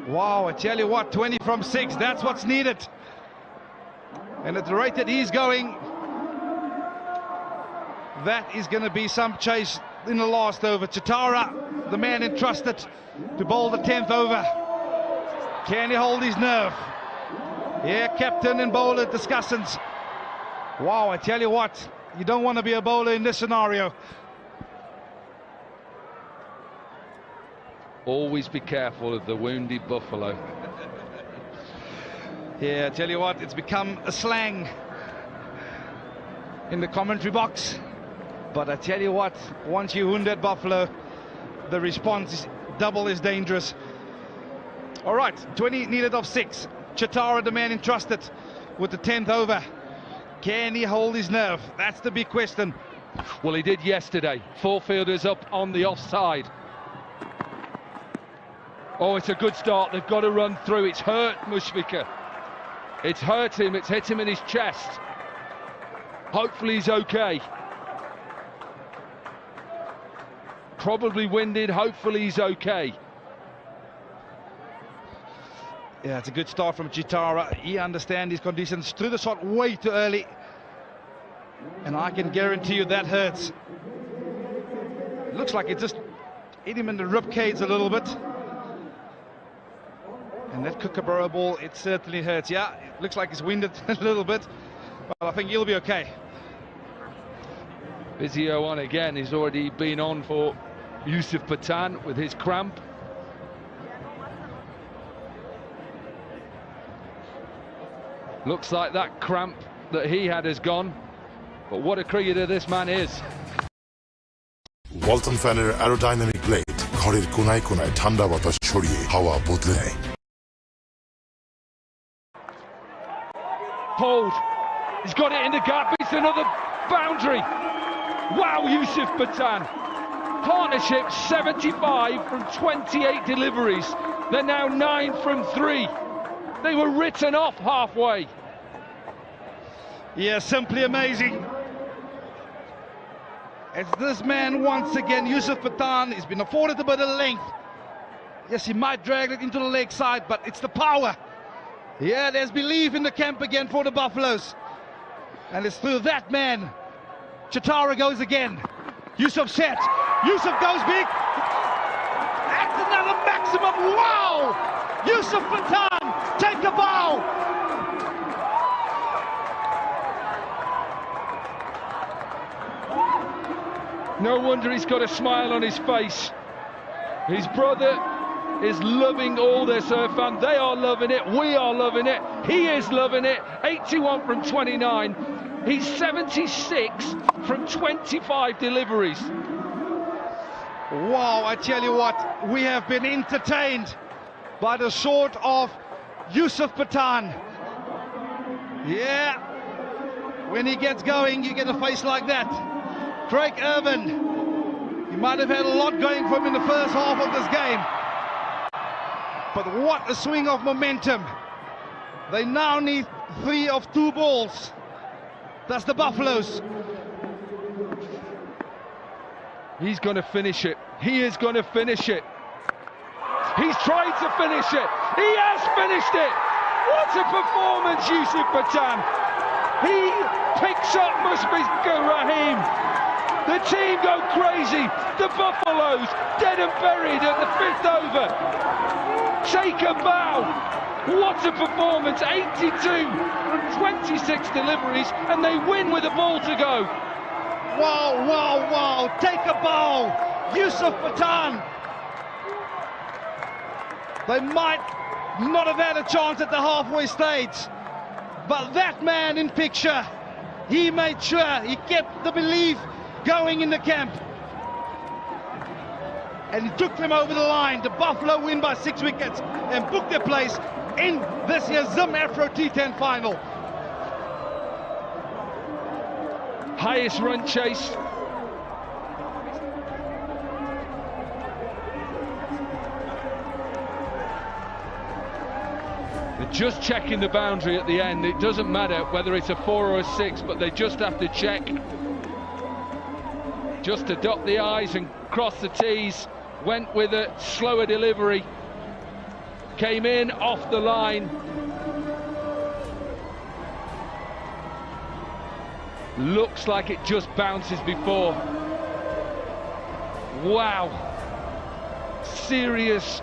Wow, I tell you what, 20 from 6, that's what's needed. And at the rate that he's going, that is going to be some chase in the last over. Chitara, the man entrusted to bowl the 10th over. Can he hold his nerve? Yeah, captain and bowler discussions. Wow, I tell you what, you don't want to be a bowler in this scenario. Always be careful of the wounded buffalo. Yeah, I tell you what, it's become a slang in the commentary box. But I tell you what, once you wound that buffalo, the response is double as dangerous. All right, 20 needed of 6. Chitara, the man entrusted with the 10th over. Can he hold his nerve? That's the big question. Well, he did yesterday. 4 fielders up on the offside. Oh, it's a good start. They've got to run through. It's hurt Mushfiqur. It's hurt him. It's hit him in his chest. Hopefully he's okay. Probably winded. Hopefully he's okay. Yeah, it's a good start from Chitara. He understands his conditions. Threw the shot way too early. And I can guarantee you that hurts. It looks like it just hit him in the rib cage a little bit. And that Kookaburra ball, it certainly hurts. Yeah, it looks like he's winded a little bit. But I think he'll be okay. Physio on again. He's already been on for Yusuf Pathan with his cramp. Looks like that cramp that he had has gone. But what a cricketer this man is. Walton Fanner aerodynamic blade ঘরের কোনায় কোনায় ঠান্ডা বাতাস ছড়িয়ে হাওয়া বদলে দেয়। Hold. He's got it in the gap. It's another boundary. Wow, Yusuf Pathan. Partnership 75 from 28 deliveries. They're now 9 from 3. They were written off halfway. Yeah, simply amazing. It's this man once again, Yusuf Pathan. He's been afforded a bit of length. Yes, he might drag it into the leg side, but it's the power. Yeah, there's belief in the camp again for the Buffaloes. And it's through that man. Chitara goes again. Yusuf set. Yusuf goes big. That's another maximum. Wow! Yusuf Pathan, take a bow. No wonder he's got a smile on his face. His brother is loving all this, and they are loving it. We are loving it. He is loving it. 81 from 29. He's 76 from 25 deliveries. Wow, I tell you what, we have been entertained by the sort of Yusuf Pathan. Yeah, when he gets going, you get a face like that. Craig Irvin, he might have had a lot going for him in the first half of this game. But what a swing of momentum. They now need 3 of 2 balls. That's the Buffaloes. He's going to finish it. He is going to finish it. He's tried to finish it. He has finished it. What a performance, Yusuf Pathan. He picks up Mushfiqur Rahim. The team go crazy. The Buffaloes dead and buried at the 5th over. Take a bow. What a performance. 82 from 26 deliveries, and they win with a ball to go. Wow, wow, wow. Take a bow. Yusuf Pathan. They might not have had a chance at the halfway stage, but that man in picture, he made sure he kept the belief going in the camp, and he took them over the line. The Buffalo win by 6 wickets and book their place in this year's Zim Afro T10 final. Highest run chase. They're just checking the boundary at the end. It doesn't matter whether it's a 4 or a 6, but they just have to check. Just to dot the I's and cross the T's. Went with a slower delivery. Came in off the line. Looks like it just bounces before. Wow. Serious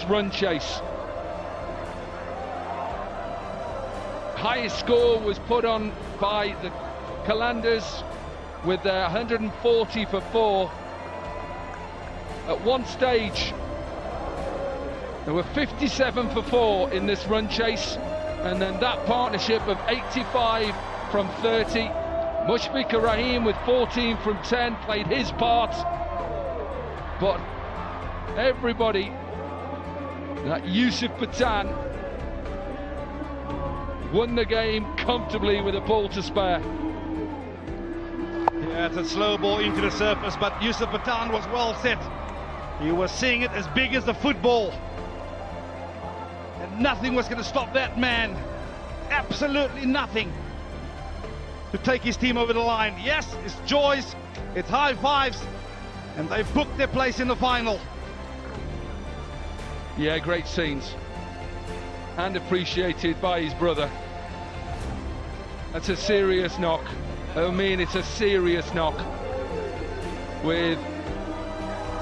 run chase. Highest score was put on by the Qalandars with their 140 for 4. At one stage, there were 57 for 4 in this run chase, and then that partnership of 85 from 30. Mushfiqur Rahim with 14 from 10 played his part, but everybody, that Yusuf Pathan, won the game comfortably with a ball to spare. Yeah, it's a slow ball into the surface, but Yusuf Pathan was well set. He was seeing it as big as the football, and nothing was going to stop that man. Absolutely nothing to take his team over the line. Yes, it's joys, it's high fives, and they've booked their place in the final. Yeah, great scenes, and appreciated by his brother. That's a serious knock. I mean, it's a serious knock. With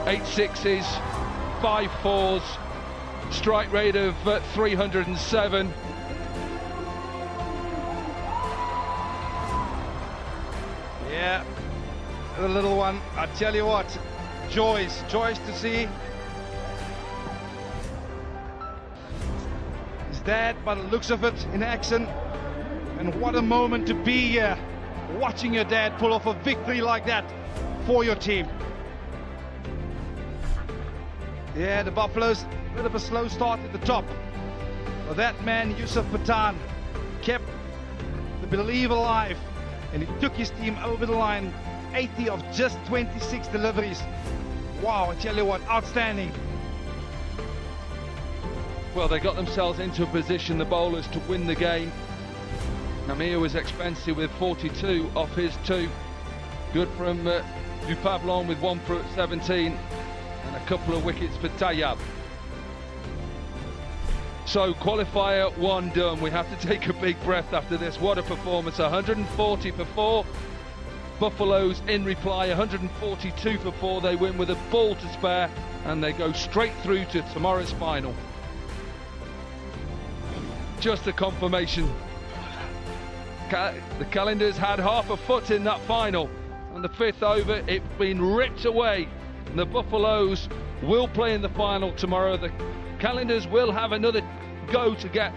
8 sixes, 5 fours, strike rate of 307. Yeah, the little one, I tell you what, joys to see. His dad, by the looks of it, in action, and what a moment to be here, watching your dad pull off a victory like that for your team. Yeah, the Buffaloes, a bit of a slow start at the top, but that man, Yusuf Pathan, kept the belief alive, and he took his team over the line. 80 of just 26 deliveries. Wow, I tell you what, outstanding. Well, they got themselves into a position, the bowlers, to win the game. Namir was expensive with 42 off his 2. Good from Dupablon with 1 for 17, and a couple of wickets for Tayyab. So qualifier 1 done. We have to take a big breath after this. What a performance. 140 for 4. Buffaloes in reply, 142 for 4. They win with a ball to spare, and they go straight through to tomorrow's final. Just a confirmation. The Qalandars had half a foot in that final. On the 5th over, it's been ripped away. And the Buffaloes will play in the final tomorrow. The Qalandars will have another go to get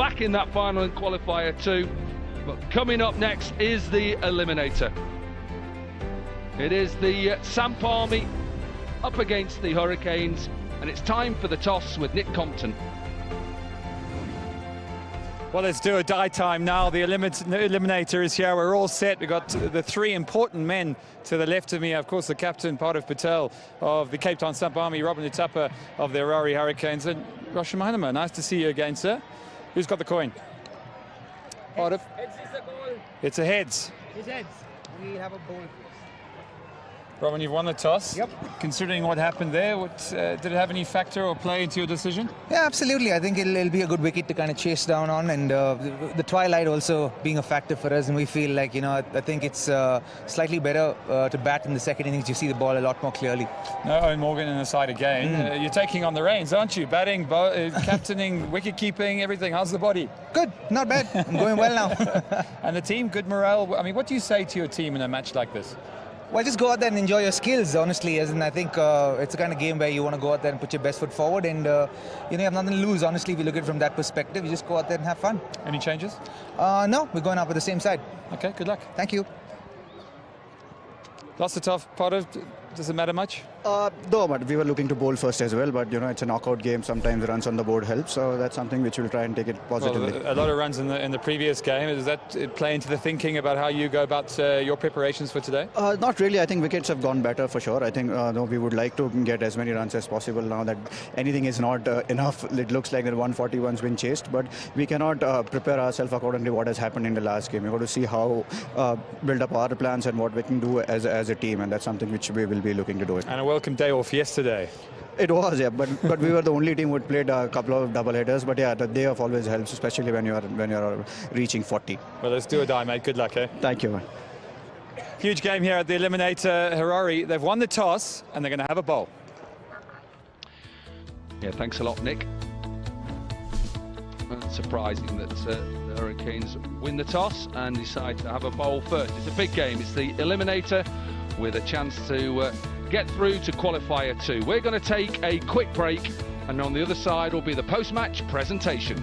back in that final in qualifier 2. But coming up next is the eliminator. It is the Samp Army up against the Hurricanes, and it's time for the toss with Nick Compton. Well, let's do a die time now. The eliminator is here. We're all set. We've got the 3 important men to the left of me. Of course, the captain, Pardev Patel of the Cape Town Samp Army, Robin Utapa of the Harare Hurricanes, and Roshan Mahanama. Nice to see you again, sir. Who's got the coin? Pardev? Heads is the ball. It's a heads. It's heads. We have a ball. Robin, you've won the toss. Yep. Considering what happened there, did it have any factor or play into your decision? Yeah, absolutely. I think it'll be a good wicket to kind of chase down on, and the twilight also being a factor for us, and we feel like, you know, I think it's slightly better to bat in the second innings. You see the ball a lot more clearly. No, Owen Morgan in the side again. You're taking on the reins, aren't you? Batting, captaining, wicket-keeping, everything. How's the body? Good, not bad. I'm going well now. And the team, good morale. I mean, what do you say to your team in a match like this? Well, just go out there and enjoy your skills, honestly. As in, I think it's a kind of game where you want to go out there and put your best foot forward, and you know, you have nothing to lose. Honestly, if you look at it from that perspective, you just go out there and have fun. Any changes? No, we're going out with the same side. Okay, good luck. Thank you. Lots of tough. Pardev, does it matter much? No, but we were looking to bowl first as well. But you know, it's a knockout game. Sometimes runs on the board help. So that's something which we'll try and take it positively. Well, a lot of runs in the previous game. Does that play into the thinking about how you go about your preparations for today? Not really. I think wickets have gone better for sure. I think no, we would like to get as many runs as possible now that anything is not enough. It looks like the 141's been chased, but we cannot prepare ourselves accordingly what has happened in the last game. We've got to see how build up our plans and what we can do as a team, and that's something which we will be looking to do it. And a welcome day off yesterday. It was, yeah, but we were the only team who played a couple of double headers. But yeah, the day off always helps, especially when you're reaching 40. Well, let's do a die, mate. Good luck, eh? Thank you, man. Huge game here at the eliminator. Harare, they've won the toss and they're going to have a bowl. Yeah, thanks a lot, Nick. It's surprising that the Hurricanes win the toss and decide to have a bowl first. It's a big game. It's the eliminator with a chance to get through to qualifier 2. We're going to take a quick break, and on the other side will be the post-match presentation.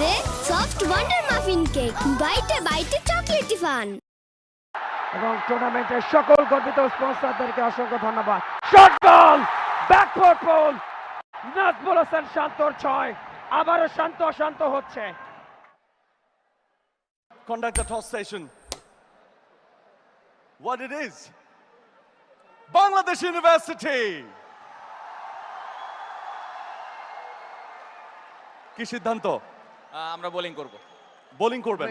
বাজারে soft wonder muffin cake, বাইটে বাইটে chocolatey fun. এবং টুর্নামেন্টের সকল গর্বিত স্পন্সরদেরকে অসংখ্য ধন্যবাদ। Short ball, back foot বল, নাজমুল হোসেন শান্তর 6, আবারও শান্ত হচ্ছে। Conduct the toss station. What it is? Bangladesh University. কি সিদ্ধান্ত? আমরা বোলিং করব। বোলিং করবেন?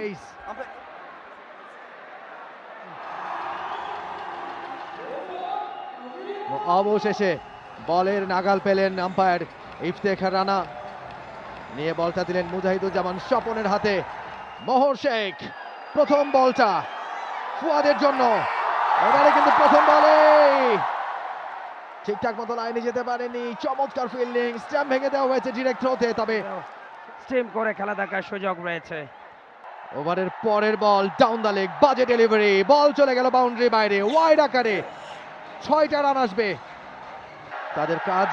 অবশেষে বলের নাগাল পেলেন আম্পায়ার ইফতেখার রানা। নিয়ে বলটা দিলেন মুজাহিদুজ্জামান স্বপনের হাতে। মোহর শেখ প্রথম বলটা ফুয়াদের জন্য। এবারে কিন্তু প্রথম বলে ঠিকঠাক মতো লাইনে যেতে পারেনি। চমৎকার ফিল্ডিং, স্ট্যাম্প ভেঙে দেওয়া হয়েছে ডিরেক্ট থ্রোতে, তবে স্টিম করে খেলা দেখার সুযোগ রয়েছে। ওভারের পরের বল ডাউন দ্য লেগ, বাজে ডেলিভারি, বল চলে গেল বাউন্ডারি বাইরে, ওয়াইড আকারে 6টা রান আসবে তাদের কাজ।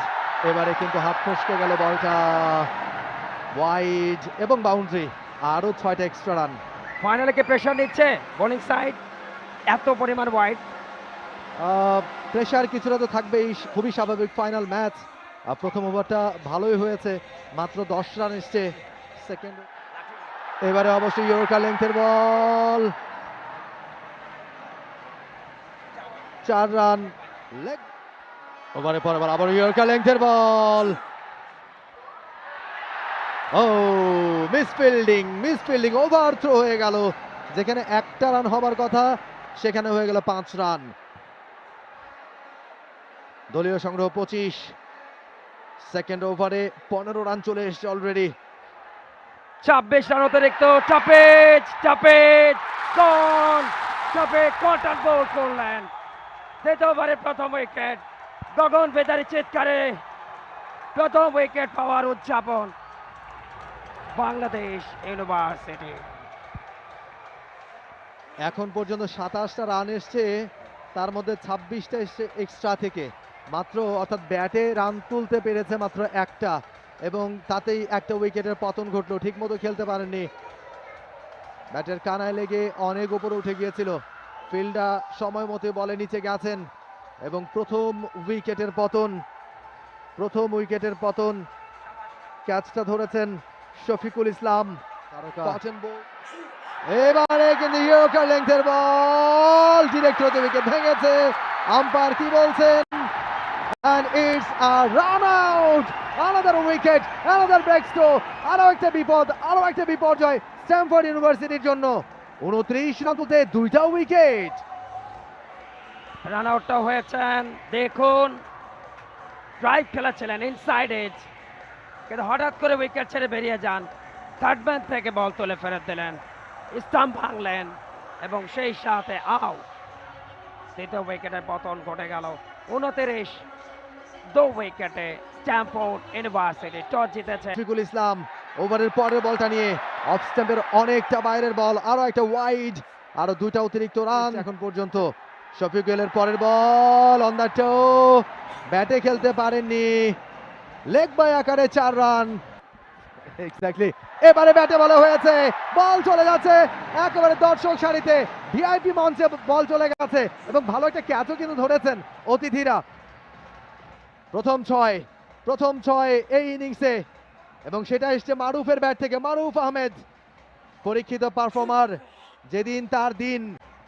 এবারে কিন্তু হাত ফসকে গেল বলটা, ওয়াইড এবং বাউন্ডারি, আরো 6টা এক্সট্রা রান। ফাইনালে কে প্রেসার নিচ্ছে বোলিং সাইড, এত পরিমাণ ওয়াইড? প্রেসার কিছুটা তো থাকবেই, খুবই স্বাভাবিক, ফাইনাল ম্যাচ। প্রথম ওভারটা ভালোই হয়েছে, মাত্র 10 রান এসছে। সেকেন্ড এবারে অবশ্যই ইয়র্কার লেংথের বল, 4 রান। লেগ ওভারে পরে আবার ইয়র্কার লেংথের বল, ও মিস ফিল্ডিং, ওভার থ্রো হয়ে গেল। যেখানে 1টা রান হবার কথা সেখানে হয়ে গেল 5 রান। দলীয় সংগ্রহ 25, সেকেন্ড ওভারে 15 রান চলে এসেছে অলরেডি। 26 রান অতিরিক্ত। চাপেজ কটার বল করলেন। দ্বিতীয় ওভারে প্রথম উইকেট, গগন বেদারি চিৎকারে প্রথম উইকেট পাওয়ার উদযাপন বাংলাদেশ ইউনিভার্সিটি। এখন পর্যন্ত 27টা রান এসছে, তার মধ্যে 26টা এসছে এক্সট্রা থেকে মাত্র, অর্থাৎ ব্যাটে রান তুলতে পেরেছে মাত্র 1টা, এবং তাতেই একটা উইকেটের পতন ঘটলো। ঠিক মতো খেলতে পারেননি, ব্যাটের কানায় লেগে অনেক উপরে উঠে গিয়েছিল। ফিল্ডার সময় মতো বলে নিচে গেছেন এবং প্রথম উইকেটের পতন। ক্যাচটা ধরেছেন শফিকুল ইসলাম। এবারে কিন্তু ইয়র্কার লেংথের বল ডিরেক্ট হতে উইকেট ভেঙেছে। আম্পায়ার কি বলছেন? And it's a run out, another wicket, another breakthrough, আরো একটা বিপর্যয় স্ট্যামফোর্ড ইউনিভার্সিটির জন্য। 29 রান তুলতে 2টা উইকেট। রান আউটটা হয়েছেন, দেখুন ড্রাইভ খেলেছিলেন ইনসাইড এজ, কিন্তু হঠাৎ করে উইকেট ছেড়ে বেরিয়ে যান। থার্ড ম্যান থেকে বল তুলে ফেরত দিলেন, স্টাম্প ভাঙলেন এবং সেই সাথে আউট। দ্বিতীয় উইকেটের পতন ঘটে গেল। 29 2 উইকেটে স্ট্যামফোর্ড ইউনিভার্সিটি টস জিতেছে। শফিকুল ইসলাম ওভারের পরের বলটা নিয়ে অফ স্ট্যাম্পের অনেকটা বাইরের বল, আরো একটা ওয়াইড, আরো 2টা অতিরিক্ত রান এখন পর্যন্ত। শফিকুলের পরের বল অন দ্য টো, ব্যাটে খেলতে পারেননি, লেগ বাই আকারে 4 রান। এক্স্যাক্টলি, এবারে ব্যাটে বলা হয়েছে, বল চলে যাচ্ছে একেবারে দর্শক সারিতে, ভিআইপি মঞ্চে বল চলে গেছে এবং ভালো একটা ক্যাচও কিন্তু ধরেছেন অতিথিরা। প্রথম ছয় এই ইনিংসে, এবং সেটা এসছে মারুফের ব্যাট থেকে। মারুফ আহমেদ পরীক্ষিত পারফর্মার, যেদিন তার দিন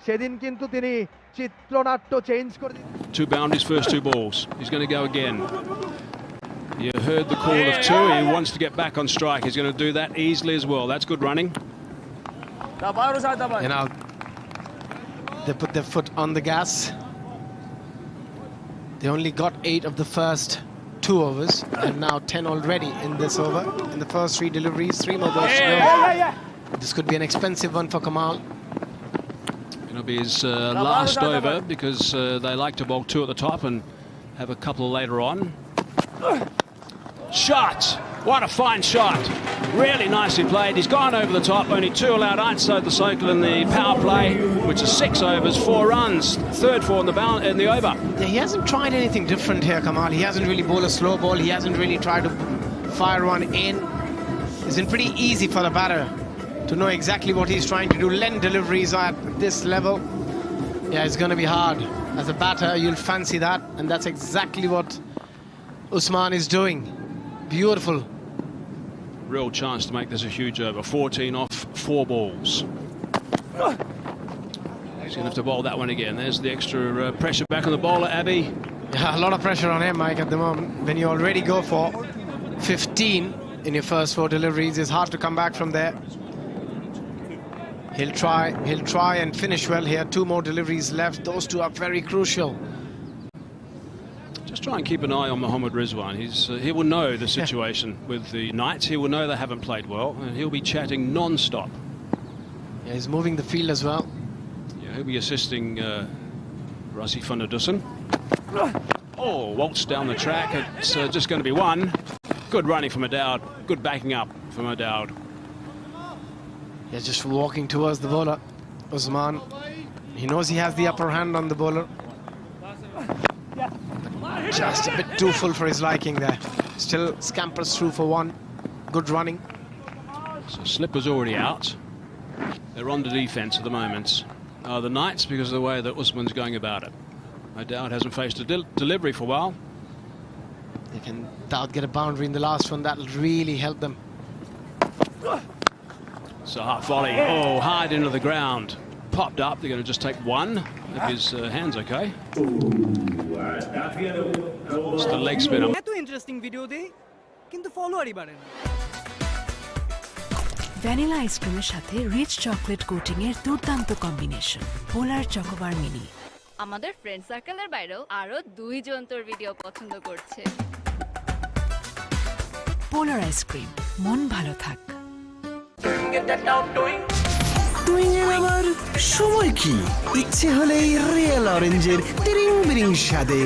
সেদিন কিন্তু তিনি চিত্রনাট্য চেঞ্জ করে দিন। 2 boundaries, first 2 balls. He's going to go again. You heard the call of 2. He wants to get back on strike. He's going to do that easily as well. That's good running. You know, they put their foot on the gas. They only got 8 of the first 2 overs, and now 10 already in this over. In the first 3 deliveries, 3 more balls to go. This could be an expensive one for Kamal. It'll be his last over, because they like to bowl 2 at the top and have a couple later on. Shot! What a fine shot. Really nicely played. He's gone over the top. Only 2 allowed outside the circle in the power play, which is 6 overs, 4 runs. Third 4 in the over. Yeah, he hasn't tried anything different here, Kamal. He hasn't really bowled a slow ball. He hasn't really tried to fire one in. It's been pretty easy for the batter to know exactly what he's trying to do. Length deliveries at this level. Yeah, it's going to be hard. As a batter, you'll fancy that, and that's exactly what Usman is doing. Beautiful. Real chance to make this a huge over. 14 off 4 balls. He's going to have to bowl that one again. There's the extra pressure back on the bowler, Abby. Yeah, a lot of pressure on him, Mike, at the moment. When you already go for 15 in your first 4 deliveries, it's hard to come back from there. He'll try and finish well here. 2 more deliveries left. Those 2 are very crucial. Just try and keep an eye on Mohammad Rizwan. He will know the situation with the Knights. He will know they haven't played well, and he'll be chatting non-stop. Yeah, he's moving the field as well. Yeah, he'll be assisting Rassi van der Dussen. Oh, waltz down the track. It's just going to be 1. Good running from O'Dowd. Good backing up from O'Dowd. Yeah, just walking towards the bowler, Usman. He knows he has the upper hand on the bowler. But just a bit too full for his liking there. Still scampers through for 1. Good running. So Slipper's already out. They're on the defence at the moment. The Knights, because of the way that Usman's going about it. O'Dowd hasn't faced a delivery for a while. They can Dowd get a boundary in the last one. That'll really help them. So hard volley. Oh, hard into the ground. Popped up. They're going to just take 1. If his hand's okay. It's the leg spinner. এত interesting video দেই কিন্তু ফলোয়ারই বাড়ে না। Vanilla আইসক্রিমের সাথে rich chocolate coating এর দুর্দান্ত combination পোলার chocobar mini. আমাদের ফ্রেন্ড সার্কেলের বাইরেও আরো 2 জন তোর ভিডিও পছন্দ করছে। পোলার আইসক্রিম, মন ভালো থাক। টুইং এর আবার সময় কি? ইচ্ছে হলেই রিয়েল অরেঞ্জের তিরিং বিরিং স্বাদে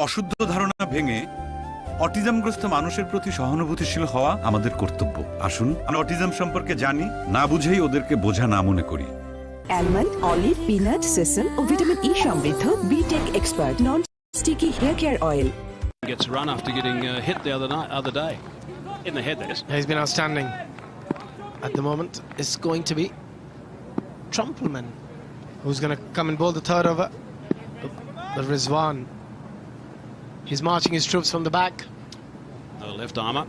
অশুদ্ধ ধারণা ভেঙে অটিজমগ্রস্ত মানুষের প্রতি সহানুভূতিশীল হওয়া আমাদের কর্তব্য। আসুন আমরা অটিজম সম্পর্কে জানি, না বুঝেই ওদেরকে বোঝা না মনে করি। অ্যালমন্ড, অলিভ, পিনাট, সেসম ও ভিটামিন ই সমৃদ্ধ বিটেক expert non sticky hair care oil. Gets run after getting hit the other day. In the head, that is. He's been outstanding. At the moment, it's going to be Trumpelman, who's going to come and bowl the 3rd over. The Rizwan. He's marching his troops from the back. The left armour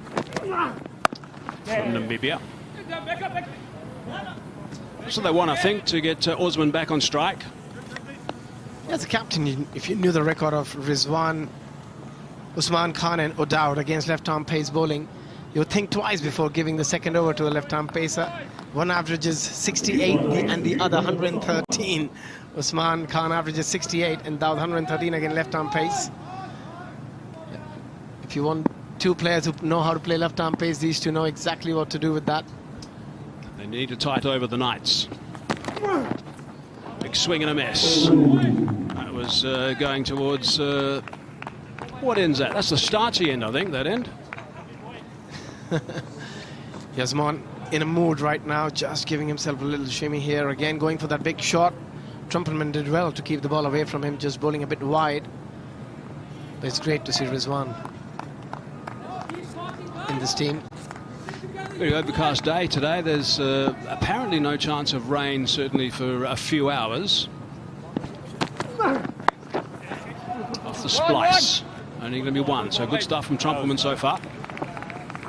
from Namibia. So they want, I think, to get Osman back on strike. As a captain, if you knew the record of Rizwan, Usman Khan and O'Dowd against left-arm pace bowling, you would think twice before giving the 2nd over to a left-arm pacer. One averages 68 and the other 113. Usman Khan averages 68 and Dowd 113 again left-arm pace. If you want 2 players who know how to play left-arm pace, these 2 know exactly what to do with that. They need to tight over the Knights. Big swing and a miss. That was going towards... what end's that? That's the starchy end, I think, that end. Yasman in a mood right now, just giving himself a little shimmy here. Again, going for that big shot. Trumpelman did well to keep the ball away from him, just bowling a bit wide. But it's great to see Rizwan in this team. Very overcast day today. There's apparently no chance of rain, certainly for a few hours. Off the splice. Only going to be 1, so good stuff from Trumpelman so far.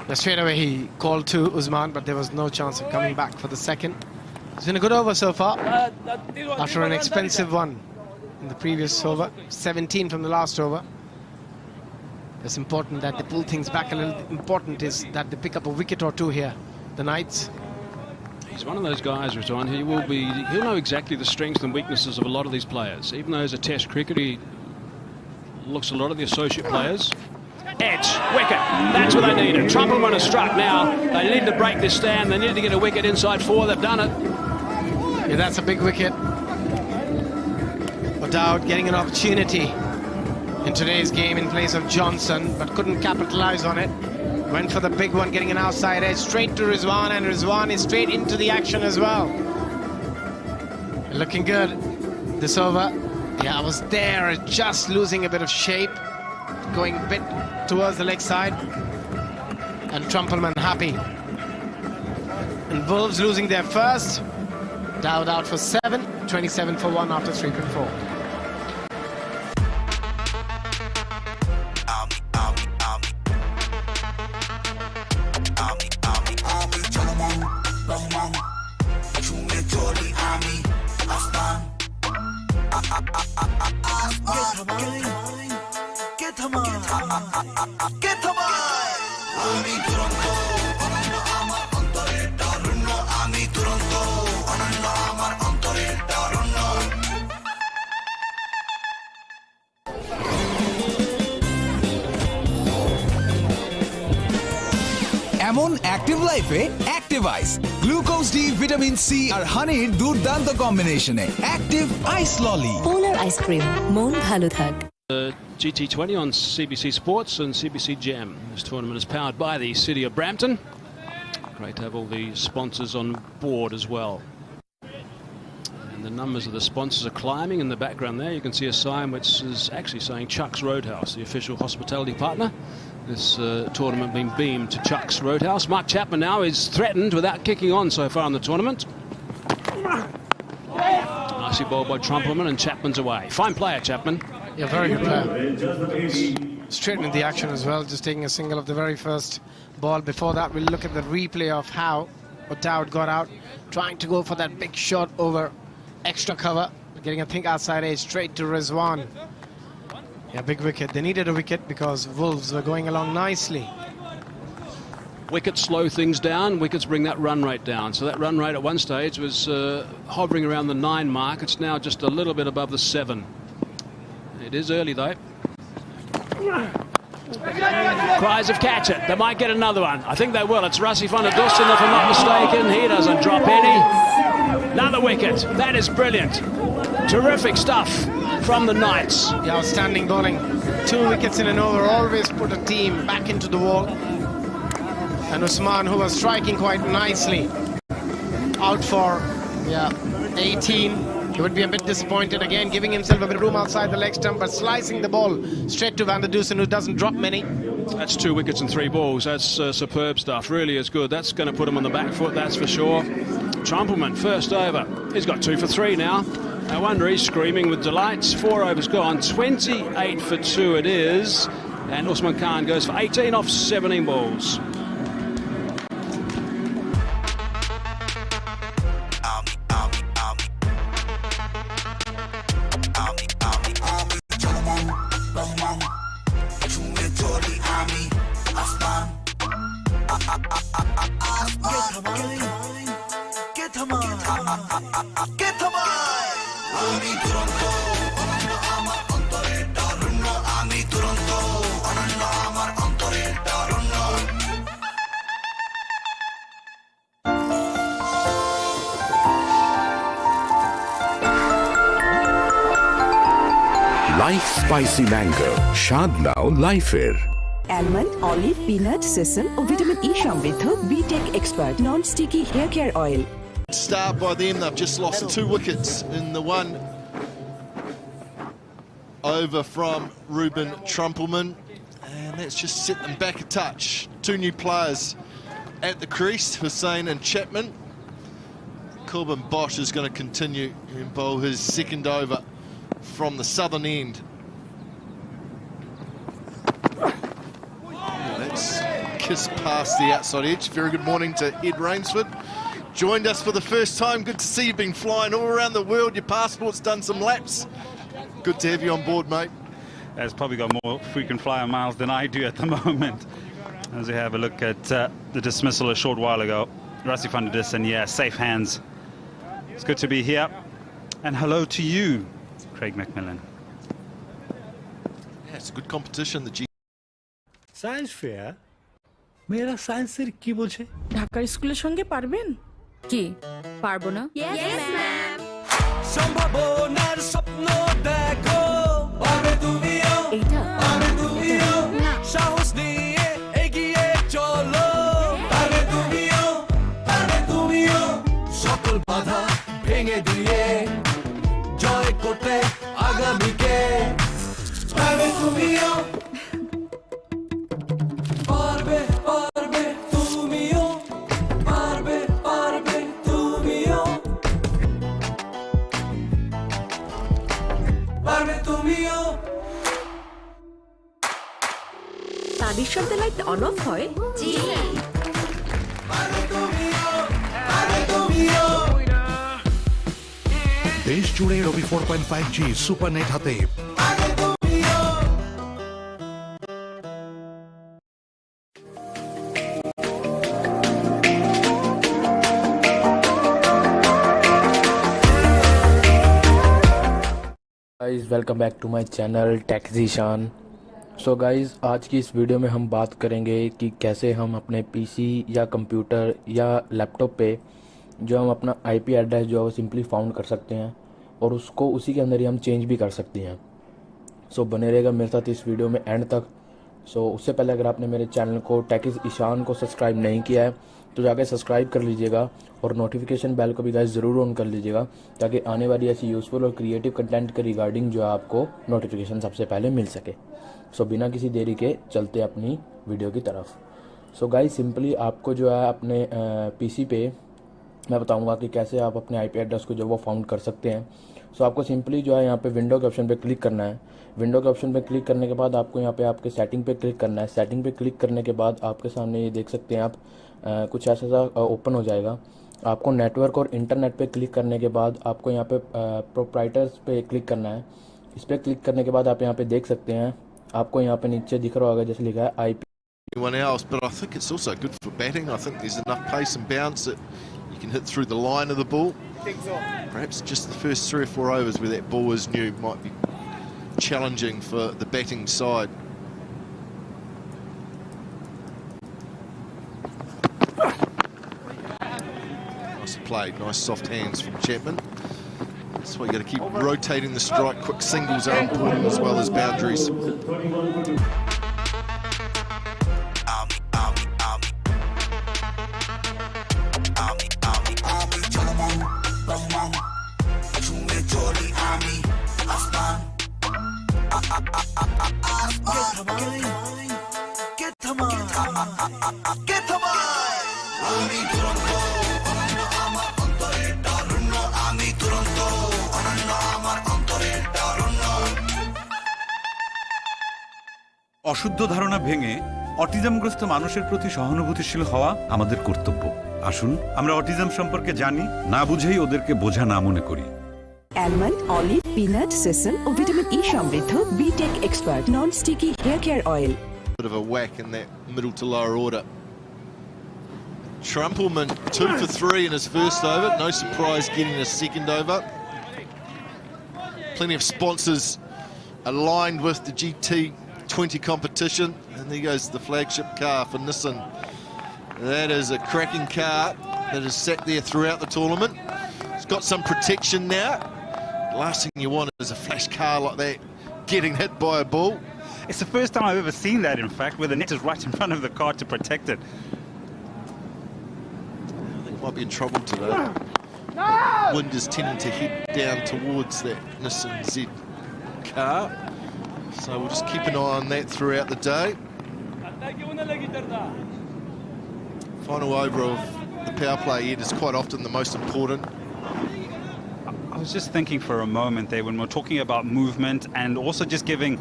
Now straight away he called to Usman, but there was no chance of coming back for the 2nd. It's been a good over so far. After an expensive one in the previous over, 17 from the last over. It's important that they pull things back a little. Important is that they pick up a wicket or 2 here, the Knights. He's one of those guys, Rizwan. He'll know exactly the strengths and weaknesses of a lot of these players. Even though he's a test cricketer, he looks a lot of the associate players. Edge, wicket, that's what they needed. Trumpelman has struck now. They need to break this stand. They need to get a wicket inside 4. They've done it. Yeah, that's a big wicket. O'Dowd getting an opportunity in today's game in place of Johnson, but couldn't capitalize on it. Went for the big one, getting an outside edge straight to Rizwan, and Rizwan is straight into the action as well. Looking good this over. Yeah, I was there, just losing a bit of shape, going a bit towards the leg side. and Trumpelman happy. And Wolves losing their first. Dowd out for 7, 27 for 1 after 3.4. এমন active লাইফে active আইস glucose D vitamin C আর হানির দুর্দান্ত কম্বিনেশনে active আইস ললি Polar ice cream মন ভালো থাক GT20 on CBC Sports and CBC Gem. This tournament is powered by the City of Brampton. Great to have all the sponsors on board as well. And the numbers of the sponsors are climbing. In the background there you can see a sign which is actually saying Chuck's Roadhouse, the official hospitality partner. This tournament being beamed to Chuck's Roadhouse. Mark Chapman now is threatened without kicking on so far in the tournament. Nicely bowled by Trumpelman, and Chapman's away. Fine player, Chapman. Yeah, very good player. Straightening the action as well, just taking a single of the very first ball. Before that, we'll look at the replay of how O'Dowd got out, trying to go for that big shot over extra cover, getting, I think, outside edge straight to Rizwan. Yeah, big wicket. They needed a wicket because Wolves were going along nicely. Wickets slow things down, wickets bring that run rate down. So that run rate at one stage was hovering around the 9 mark. It's now just a little bit above the 7. It is early though. Cries of catch it. They might get another one. I think they will. It's Rassi van der Dussen, if I'm not mistaken. He doesn't drop any. Another wicket. That is brilliant. Terrific stuff from the Knights. Yeah, outstanding bowling. 2 wickets in an over always put a team back into the wall. And Usman, who was striking quite nicely, out for 18. He would be a bit disappointed again, giving himself a bit of room outside the leg stump, but slicing the ball straight to Van der Dussen, who doesn't drop many. That's 2 wickets and 3 balls. That's superb stuff. Really is good. That's going to put him on the back foot, that's for sure. Trumpelman, first over. He's got 2 for 3 now. No wonder he's screaming with delight. 4 overs gone. 28 for 2 it is. And Usman Khan goes for 18 off 17 balls. Life spicy mango স্বাদ নাও লাইফের almond olive peanut sesame ও vitamin E সমৃদ্ধ বিটেক expert non sticky hair care oil Start by them. They've just lost 2 wickets in the one over from Ruben Trumpelman, and let's just set them back a touch. 2 new players at the crease, Hussain and Chapman. Corbin Bosch is going to continue and bowl his second over from the southern end. Let's kiss past the outside edge. Very good morning to Ed Rainsford. Joined us for the first time. Good to see you've been flying all around the world. Your passport's done some laps. Good to have you on board, mate. Has probably got more frequent flyer miles than I do at the moment. As we have a look at the dismissal a short while ago. Rassi van der Dussen, yeah, safe hands. It's good to be here. And hello to you, Craig McMillan. Yeah, it's a good competition. The Science fair? মেয়েরা সায়েন্সের কি বোঝে? ঢাকার স্কুলের সঙ্গে পারবেন? কি পারবো না? Yes ma'am. সম্ভাবনার স্বপ্ন দেখো পারবে তুমিও এইটা পারবে তুমিও সাহস নিয়ে এগিয়ে চলো পারবে তুমিও সকল বাধা ভেঙে দিয়ে জয় করতে আগামীকে পারবে তুমিও পারবে লাইট অন অফ হয়? জি দেশ জুড়ে রবি 4.5G সুপারনেট হাতে। Guys welcome back to my channel टेक्जीशान। सो गाइज़ आज की इस वीडियो में हम बात करेंगे कि कैसे हम अपने पीसी या कंप्यूटर या लैपटॉप पे जो हम अपना आईपी एड्रेस जो है वो सिंपली फाउंड कर सकते हैं और उसको उसी के अंदर ही हम चेंज भी कर सकते हैं। सो बने रहेगा मेरे साथ इस वीडियो में एंड तक। सो उससे पहले अगर आपने मेरे चैनल को टेक्जीशान को सब्सक्राइब नहीं किया है तो जाके सब्सक्राइब कर लीजिएगा और नोटिफिकेशन बेल को भी गाइस ज़रूर ऑन कर लीजिएगा ताकि आने वाली ऐसी यूज़फुल और क्रिएटिव कंटेंट के रिगार्डिंग जो है आपको नोटिफिकेशन सबसे पहले मिल सके। सो बिना किसी देरी के चलते अपनी वीडियो की तरफ। सो गाइस सिंपली आपको जो है अपने पीसी पे मैं बताऊंगा कि कैसे आप अपने आईपी एड्रेस को जो वो फाउंड कर सकते हैं। सो आपको सिंपली जो है यहाँ पे विंडो के ऑप्शन पे क्लिक करना है। विंडो के ऑप्शन पे क्लिक करने के बाद आपको यहाँ पे आपके सेटिंग पे क्लिक करना है। सेटिंग पे क्लिक करने के बाद आपके सामने ये देख सकते हैं आप कुछ ऐसा सा ओपन हो जाएगा। आपको नेटवर्क और इंटरनेट पे क्लिक करने के बाद आपको यहाँ पे प्रोप्राइटर्स पे क्लिक करना है। इस पर क्लिक करने के बाद आप यहाँ पे देख सकते हैं आपको यहाँ पे नीचे दिख रहा होगा जैसे लिखा है IP. Anyone else, but I think it's also good for batting. I think there's enough pace and bounce that you can hit through the line of the ball. Perhaps just the first 3 or 4 overs where that ball is new might be challenging for the batting side. Nicely played, nice soft hands from Chapman. That's why you got to keep rotating the strike. Quick singles are important as well as boundaries. অশুদ্ধ ধারণা ভেঙে অটিজমগ্রস্ত মানুষের প্রতি সহানুভূতিশীল হওয়া আমাদের কর্তব্য। আসুন আমরা অটিজম সম্পর্কে জানি, না বুঝেই ওদেরকে বোঝা না মনে করি। অ্যালমন্ড, অলিভ, পিনাট, সেসম ও ভিটামিন ই সমৃদ্ধ বিটেক expert non sticky hair care oil. Bit of a whack in that middle to lower order. Trumpelman 2 for 3 in his first over. No surprise getting a second over. Plenty of sponsors aligned with the GT20 competition. And there goes the flagship car for Nissan. That is a cracking car that has sat there throughout the tournament. It's got some protection now. The last thing you want is a flash car like that getting hit by a ball. It's the first time I've ever seen that, in fact, where the net is right in front of the car to protect it. I think it might be in trouble today. No! Wind is tending to head down towards that Nissan Z car. So we'll just keep an eye on that throughout the day. Final over of the power play, Ed, is quite often the most important. I was just thinking for a moment there when we're talking about movement and also just giving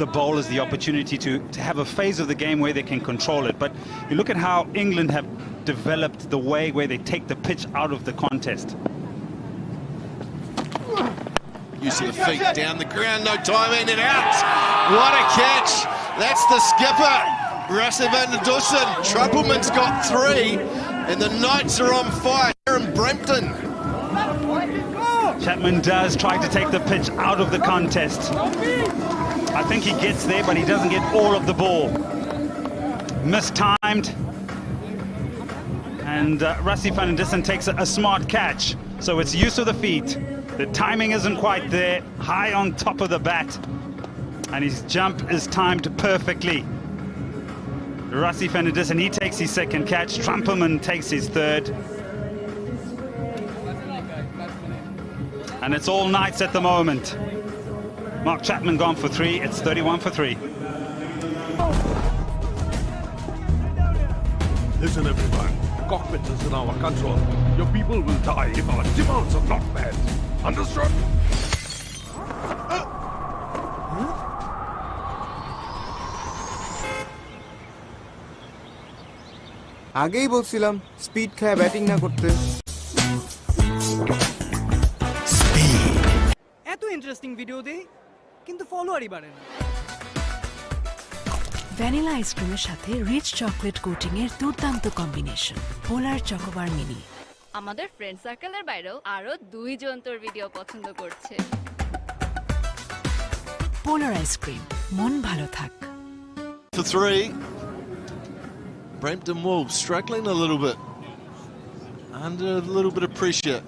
the bowlers the opportunity to have a phase of the game where they can control it. But you look at how England have developed the way where they take the pitch out of the contest. Use of the feet down the ground, no time in and out. What a catch. That's the skipper, Rassie van der Dussen. Trumpelman's got 3 and the Knights are on fire here in Brampton. Chapman does try to take the pitch out of the contest. I think he gets there, but he doesn't get all of the ball. Mistimed. And Rassie van der Dussen takes a smart catch. So it's use of the feet. The timing isn't quite there. High on top of the bat. And his jump is timed perfectly. Rassie van der Dussen, he takes his second catch. Trumpelman takes his third. And it's all Knights at the moment. Mark Chapman gone for 3. It's 31 for 3. Listen everyone, the cockpit is in our control. Your people will die if our demands are not met. Understood? আগেই বলছিলাম speed খায় batting না করতে। এত interesting video দেই কিন্তু ফলোয়ারই বাড়ে না। ভ্যানিলা আইসক্রিমের সাথে রিচ চকলেট কোটিং এর দুর্দান্ত কম্বিনেশন পোলার চকোবার মিনি। আমাদের ফ্রেন্ড সার্কেলের বাইরেও আরো 2 জন তোর ভিডিও পছন্দ করছে। পোলার আইসক্রিম, মন ভালো থাক। For 3, Brampton Wolves struggling a little bit, under a little bit of pressure.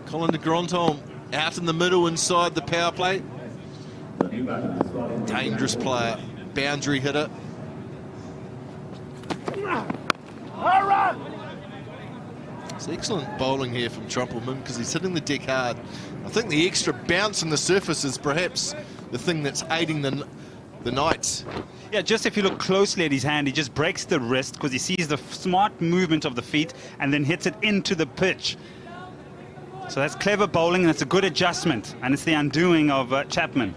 Colin de Granton out in the middle inside the power play. Dangerous player, boundary hitter. It's excellent bowling here from Trumpelman because he's hitting the deck hard. I think the extra bounce in the surface is perhaps the thing that's aiding the Knights. Yeah, just if you look closely at his hand, he just breaks the wrist because he sees the smart movement of the feet and then hits it into the pitch. So that's clever bowling and it's a good adjustment, and it's the undoing of Chapman.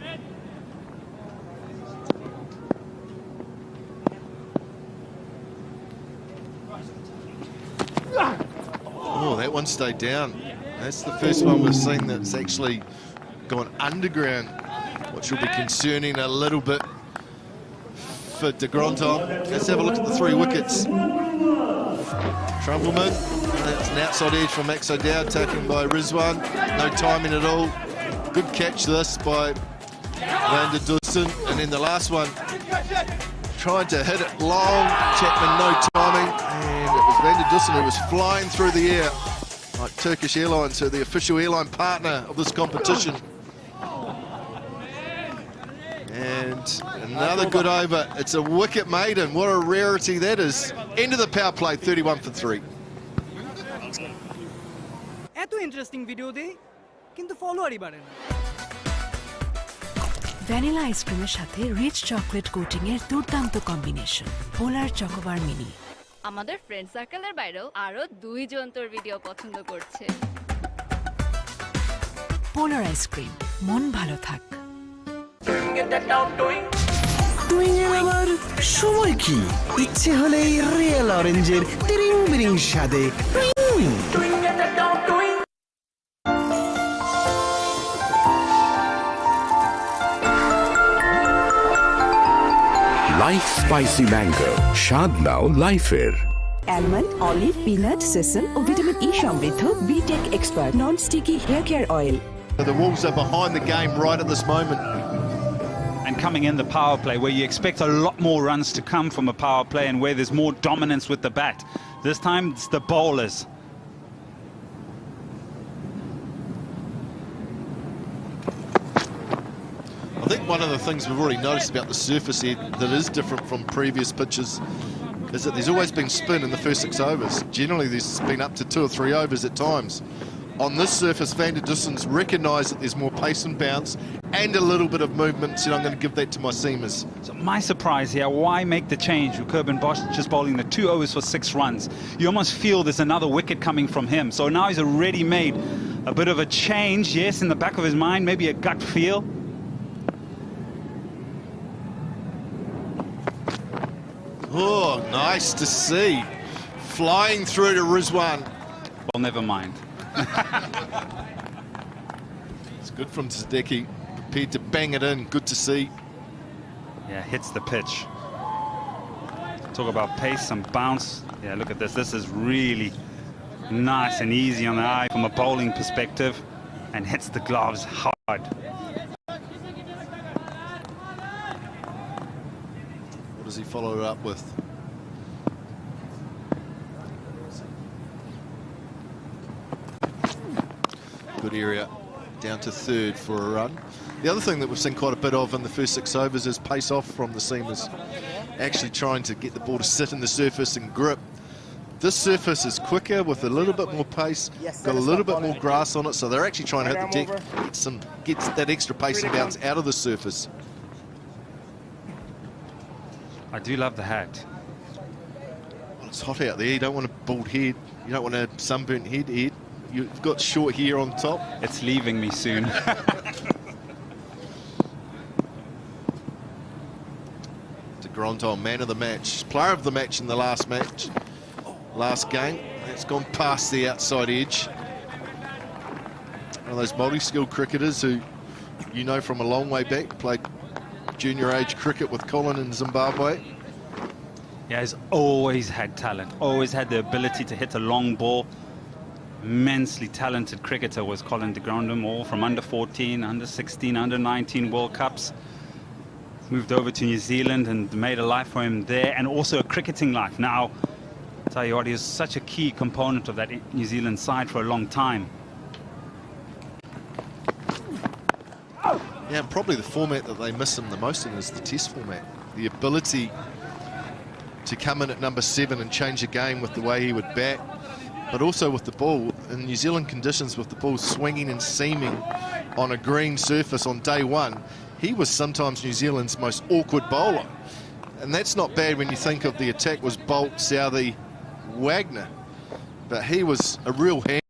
Oh, that one stayed down. That's the first one we've seen that's actually gone underground, which will be concerning a little bit for de Granton. Let's have a look at the 3 wickets. Trumpelman, that's an outside edge from Max O'Dowd, taken by Rizwan. No timing at all. Good catch this by Van der Dussen. And then the last one, tried to hit it long, Chapman no timing, and it was Van der Dussen who was flying through the air like Turkish Airlines, who are the official airline partner of this competition. And another good over. It's a wicket maiden. What a rarity that is. End of the power play, 31 for 3. এত interesting video দেই কিন্তু ফলোয়ারই বাড়ে না। Vanilla আইসক্রিমের সাথে rich chocolate coating এর দুর্দান্ত combination পোলার chocobar mini. আমাদের ফ্রেন্ড সার্কেলের বাইরেও আরো 2 জন তোর ভিডিও পছন্দ করছে। পোলার আইসক্রিম, মন ভালো থাক। টুইং এর আবার সময় কি? ইচ্ছে হলেই রিয়েল অরেঞ্জের তিরিং বিরিং স্বাদে টুইং। লাইফ স্পাইসি ম্যাঙ্গো, স্বাদ নাও লাইফের। অ্যালমন্ড, অলিভ, পিনাট, সেসম ও ভিটামিন ই সমৃদ্ধ বিটেক expert non sticky hair care oil. The Wolves are behind the game right at this moment. And coming in the power play, where you expect a lot more runs to come from a power play and where there's more dominance with the bat. This time it's the bowlers. I think one of the things we've already noticed about the surface here that is different from previous pitches is that there's always been spin in the first 6 overs. Generally there's been up to 2 or 3 overs at times. On this surface, Van der Dussen's recognised that there's more pace and bounce and a little bit of movement, so I'm going to give that to my seamers. So my surprise here, why make the change with Durban Bosch just bowling the 2 overs for 6 runs? You almost feel there's another wicket coming from him. So now he's already made a bit of a change, yes, in the back of his mind, maybe a gut feel. Oh, nice to see. Flying through to Rizwan. Well, never mind. It's good from Sadeki. Prepared to bang it in. Good to see. Yeah, hits the pitch. Talk about pace and bounce. Yeah, look at this. This is really nice and easy on the eye from a bowling perspective, and hits the gloves hard. What does he follow it up with? Good area, down to 3rd for a run. The other thing that we've seen quite a bit of in the first 6 overs is pace off from the seamers. Actually trying to get the ball to sit in the surface and grip. This surface is quicker with a little bit more pace, got a little bit more grass on it, so they're actually trying to hit the deck, get that extra pace and bounce out of the surface. I do love the hat. Well, it's hot out there, you don't want a bald head, you don't want a sunburnt head. You've got short hair on top. It's leaving me soon. De Grandon, man of the match, player of the match in the last game. It's gone past the outside edge. One of those multi-skilled cricketers who, you know, from a long way back, played junior age cricket with Colin in Zimbabwe. Yeah, he's always had talent, always had the ability to hit a long ball. Immensely talented cricketer was Colin de Grandon, all from under 14, under 16, under 19 World Cups. Moved over to New Zealand and made a life for him there, and also a cricketing life. Now, I tell you what, he was such a key component of that New Zealand side for a long time. Yeah, and probably the format that they miss him the most in is the Test format. The ability to come in at number 7 and change a game with the way he would bat, but also with the ball in New Zealand conditions, with the ball swinging and seaming on a green surface on day one. He was sometimes New Zealand's most awkward bowler, and that's not bad when you think of the attack was Bolt, Southey, Wagner, but he was a real hand.